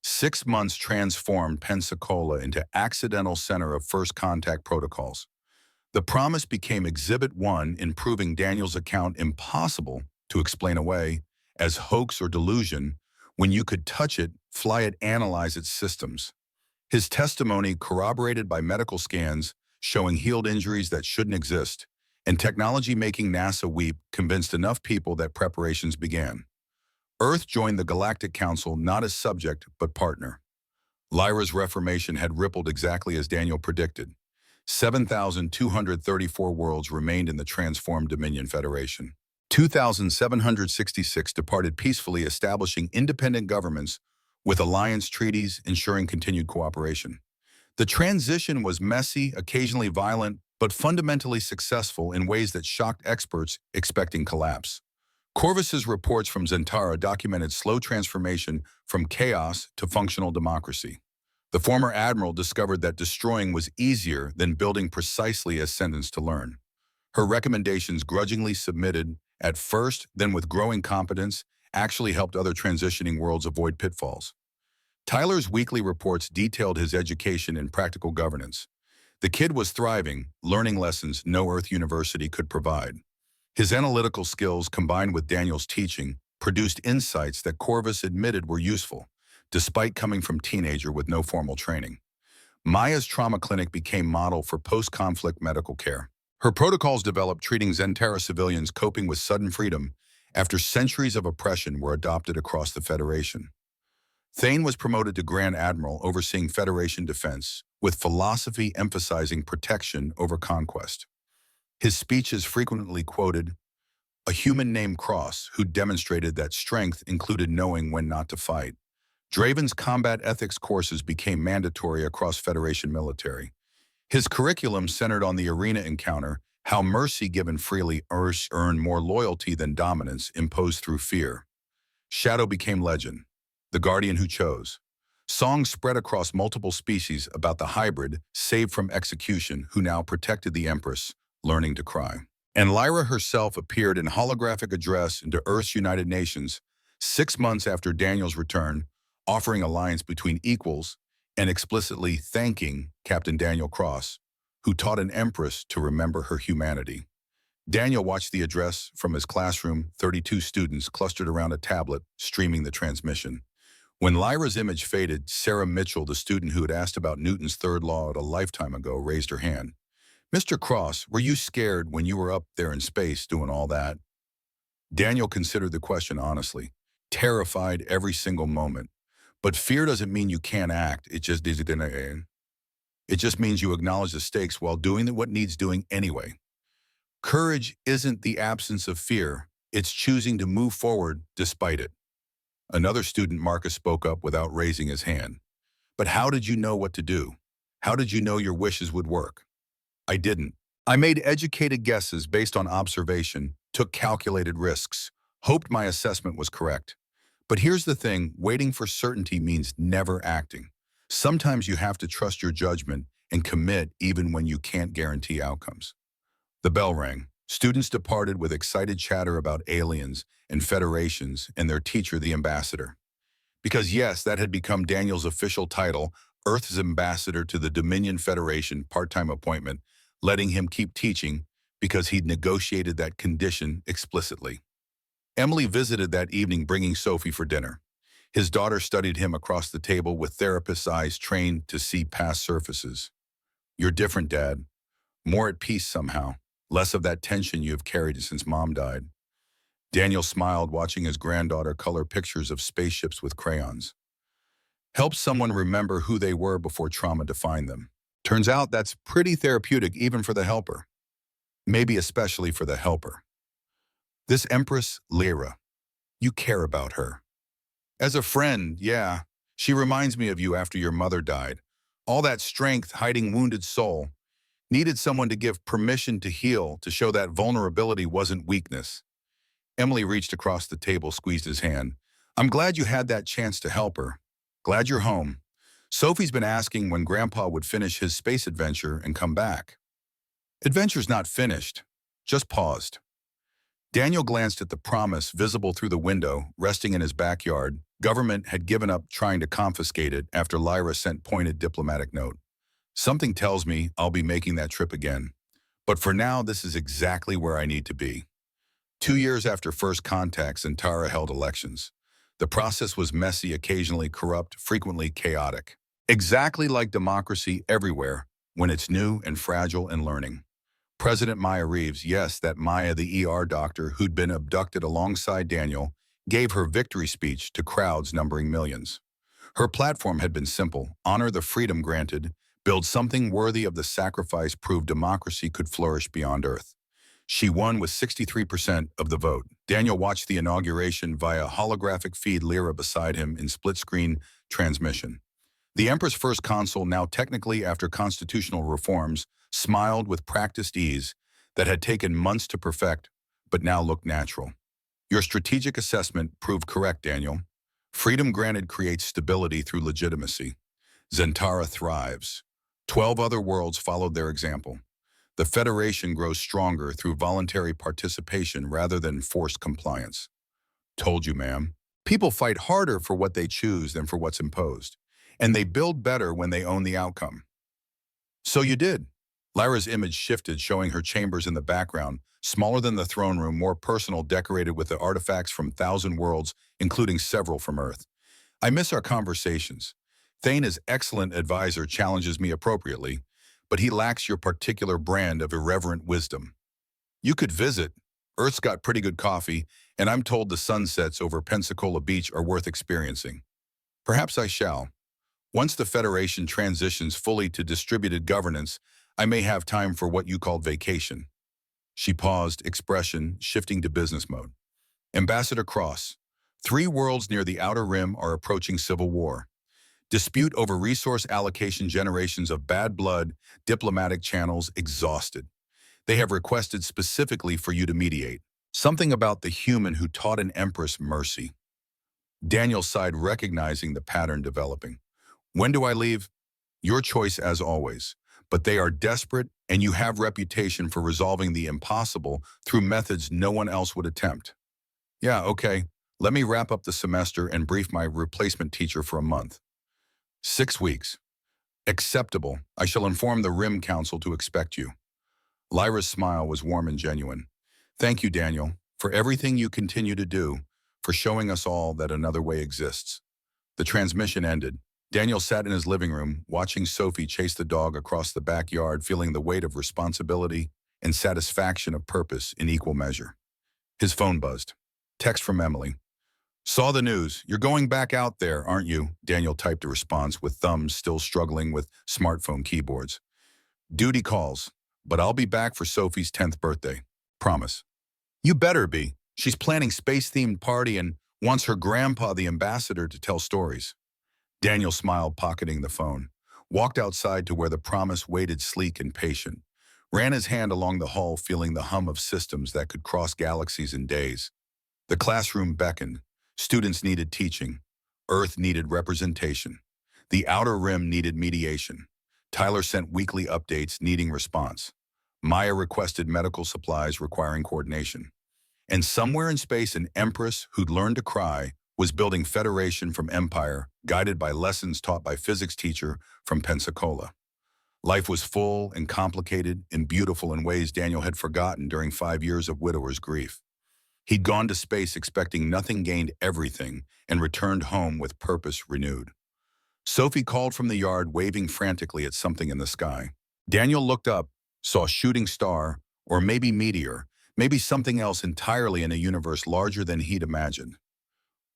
S1: 6 months transformed Pensacola into accidental center of first contact protocols. The promise became Exhibit 1 in proving Daniel's account impossible to explain away as hoax or delusion when you could touch it, fly it, analyze its systems. His testimony corroborated by medical scans showing healed injuries that shouldn't exist, and technology making NASA weep convinced enough people that preparations began. Earth joined the Galactic Council not as subject but partner. Lyra's reformation had rippled exactly as Daniel predicted. 7,234 worlds remained in the transformed Dominion Federation. 2,766 departed peacefully, establishing independent governments with alliance treaties ensuring continued cooperation. The transition was messy, occasionally violent, but fundamentally successful in ways that shocked experts expecting collapse. Corvus's reports from Zentara documented slow transformation from chaos to functional democracy. The former admiral discovered that destroying was easier than building, precisely as sentenced to learn. Her recommendations, grudgingly submitted at first, then with growing competence, actually helped other transitioning worlds avoid pitfalls. Tyler's weekly reports detailed his education in practical governance. The kid was thriving, learning lessons no Earth University could provide. His analytical skills, combined with Daniel's teaching, produced insights that Corvus admitted were useful, despite coming from teenager with no formal training. Maya's trauma clinic became model for post-conflict medical care. Her protocols developed treating Zentara civilians coping with sudden freedom after centuries of oppression were adopted across the Federation. Thane was promoted to Grand Admiral, overseeing Federation defense, with philosophy emphasizing protection over conquest. His speech is frequently quoted, a human named Cross who demonstrated that strength included knowing when not to fight. Draven's combat ethics courses became mandatory across Federation military. His curriculum centered on the arena encounter, how mercy given freely earned more loyalty than dominance imposed through fear. Shadow became legend, the guardian who chose. Songs spread across multiple species about the hybrid, saved from execution, who now protected the Empress, learning to cry. And Lyra herself appeared in holographic address into Earth's United Nations 6 months after Daniel's return, offering alliance between equals and explicitly thanking Captain Daniel Cross, who taught an Empress to remember her humanity. Daniel watched the address from his classroom, 32 students clustered around a tablet, streaming the transmission. When Lyra's image faded, Sarah Mitchell, the student who had asked about Newton's third law a lifetime ago, raised her hand. Mr. Cross, were you scared when you were up there in space doing all that? Daniel considered the question honestly, terrified every single moment. But fear doesn't mean you can't act, it just means you acknowledge the stakes while doing what needs doing anyway. Courage isn't the absence of fear, it's choosing to move forward despite it. Another student, Marcus, spoke up without raising his hand. But how did you know what to do? How did you know your wishes would work? I didn't. I made educated guesses based on observation, took calculated risks, hoped my assessment was correct. But here's the thing, waiting for certainty means never acting. Sometimes you have to trust your judgment and commit even when you can't guarantee outcomes. The bell rang. Students departed with excited chatter about aliens and federations and their teacher, the ambassador. Because yes, that had become Daniel's official title, Earth's ambassador to the Dominion Federation, part-time appointment, letting him keep teaching because he'd negotiated that condition explicitly. Emily visited that evening, bringing Sophie for dinner. His daughter studied him across the table with therapist's eyes trained to see past surfaces. You're different, Dad. More at peace somehow. Less of that tension you have carried since Mom died. Daniel smiled, watching his granddaughter color pictures of spaceships with crayons. Help someone remember who they were before trauma defined them. Turns out that's pretty therapeutic even for the helper. Maybe especially for the helper. This Empress, Lyra, you care about her. As a friend, yeah, she reminds me of you after your mother died. All that strength hiding wounded soul. Needed someone to give permission to heal, to show that vulnerability wasn't weakness. Emily reached across the table, squeezed his hand. I'm glad you had that chance to help her. Glad you're home. Sophie's been asking when Grandpa would finish his space adventure and come back. Adventure's not finished, just paused. Daniel glanced at the promise visible through the window, resting in his backyard. Government had given up trying to confiscate it after Lyra sent pointed diplomatic note. Something tells me I'll be making that trip again. But for now, this is exactly where I need to be. 2 years after first contact, Zentara held elections. The process was messy, occasionally corrupt, frequently chaotic. Exactly like democracy everywhere, when it's new and fragile and learning. President Maya Reeves, yes, that Maya, the ER doctor who'd been abducted alongside Daniel, gave her victory speech to crowds numbering millions. Her platform had been simple: honor the freedom granted, build something worthy of the sacrifice, prove democracy could flourish beyond Earth. She won with 63% of the vote. Daniel watched the inauguration via holographic feed, Lyra beside him in split-screen transmission. The Empress First Consul, now technically after constitutional reforms, smiled with practiced ease that had taken months to perfect, but now looked natural. Your strategic assessment proved correct, Daniel. Freedom granted creates stability through legitimacy. Zentara thrives. 12 other worlds followed their example. The Federation grows stronger through voluntary participation rather than forced compliance. Told you, ma'am. People fight harder for what they choose than for what's imposed, and they build better when they own the outcome. So you did. Lyra's image shifted, showing her chambers in the background, smaller than the throne room, more personal, decorated with the artifacts from 1,000 worlds, including several from Earth. I miss our conversations. Thane's excellent advisor challenges me appropriately, but he lacks your particular brand of irreverent wisdom. You could visit. Earth's got pretty good coffee, and I'm told the sunsets over Pensacola Beach are worth experiencing. Perhaps I shall. Once the Federation transitions fully to distributed governance, I may have time for what you called vacation. She paused, expression shifting to business mode. Ambassador Cross, 3 worlds near the Outer Rim are approaching civil war. Dispute over resource allocation, generations of bad blood, diplomatic channels exhausted. They have requested specifically for you to mediate. Something about the human who taught an empress mercy. Daniel sighed, recognizing the pattern developing. When do I leave? Your choice as always. But they are desperate, and you have reputation for resolving the impossible through methods no one else would attempt. Yeah, okay. Let me wrap up the semester and brief my replacement teacher for a month. 6 weeks. Acceptable. I shall inform the Rim Council to expect you. Lyra's smile was warm and genuine. Thank you, Daniel, for everything you continue to do, for showing us all that another way exists. The transmission ended. Daniel sat in his living room, watching Sophie chase the dog across the backyard, feeling the weight of responsibility and satisfaction of purpose in equal measure. His phone buzzed. Text from Emily. Saw the news. You're going back out there, aren't you? Daniel typed a response with thumbs still struggling with smartphone keyboards. Duty calls, but I'll be back for Sophie's 10th birthday. Promise. You better be. She's planning space-themed party and wants her grandpa, the ambassador, to tell stories. Daniel smiled, pocketing the phone, walked outside to where the promise waited, sleek and patient, ran his hand along the hall, feeling the hum of systems that could cross galaxies in days. The classroom beckoned. Students needed teaching. Earth needed representation. The Outer Rim needed mediation. Tyler sent weekly updates needing response. Maya requested medical supplies requiring coordination. And somewhere in space, an empress who'd learned to cry was building Federation from Empire, guided by lessons taught by physics teacher from Pensacola. Life was full and complicated and beautiful in ways Daniel had forgotten during 5 years of widower's grief. He'd gone to space expecting nothing, gained everything, and returned home with purpose renewed. Sophie called from the yard, waving frantically at something in the sky. Daniel looked up, saw shooting star, or maybe meteor, maybe something else entirely in a universe larger than he'd imagined.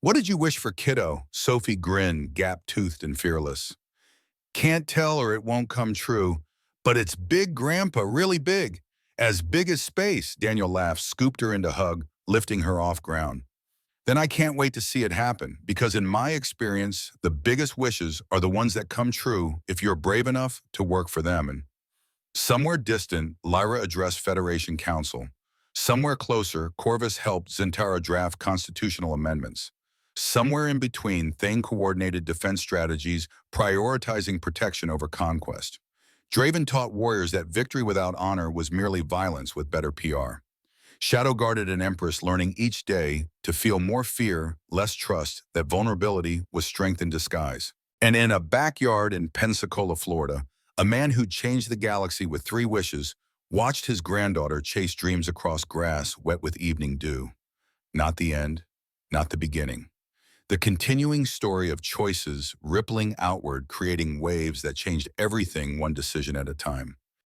S1: What did you wish for, kiddo? Sophie grinned, gap-toothed and fearless. Can't tell or it won't come true, but it's big, Grandpa, really big. As big as space, Daniel laughed, scooped her into hug, lifting her off ground. Then I can't wait to see it happen, because in my experience, the biggest wishes are the ones that come true if you're brave enough to work for them. And somewhere distant, Lyra addressed Federation Council. Somewhere closer, Corvus helped Zentara draft constitutional amendments. Somewhere in between, Thane coordinated defense strategies, prioritizing protection over conquest. Draven taught warriors that victory without honor was merely violence with better PR. Shadow guarded an empress, learning each day to feel more fear, less trust, that vulnerability was strength in disguise. And in a backyard in Pensacola, Florida, a man who changed the galaxy with 3 wishes watched his granddaughter chase dreams across grass wet with evening dew. Not the end, not the beginning. The continuing story of choices rippling outward, creating waves that changed everything one decision at a time.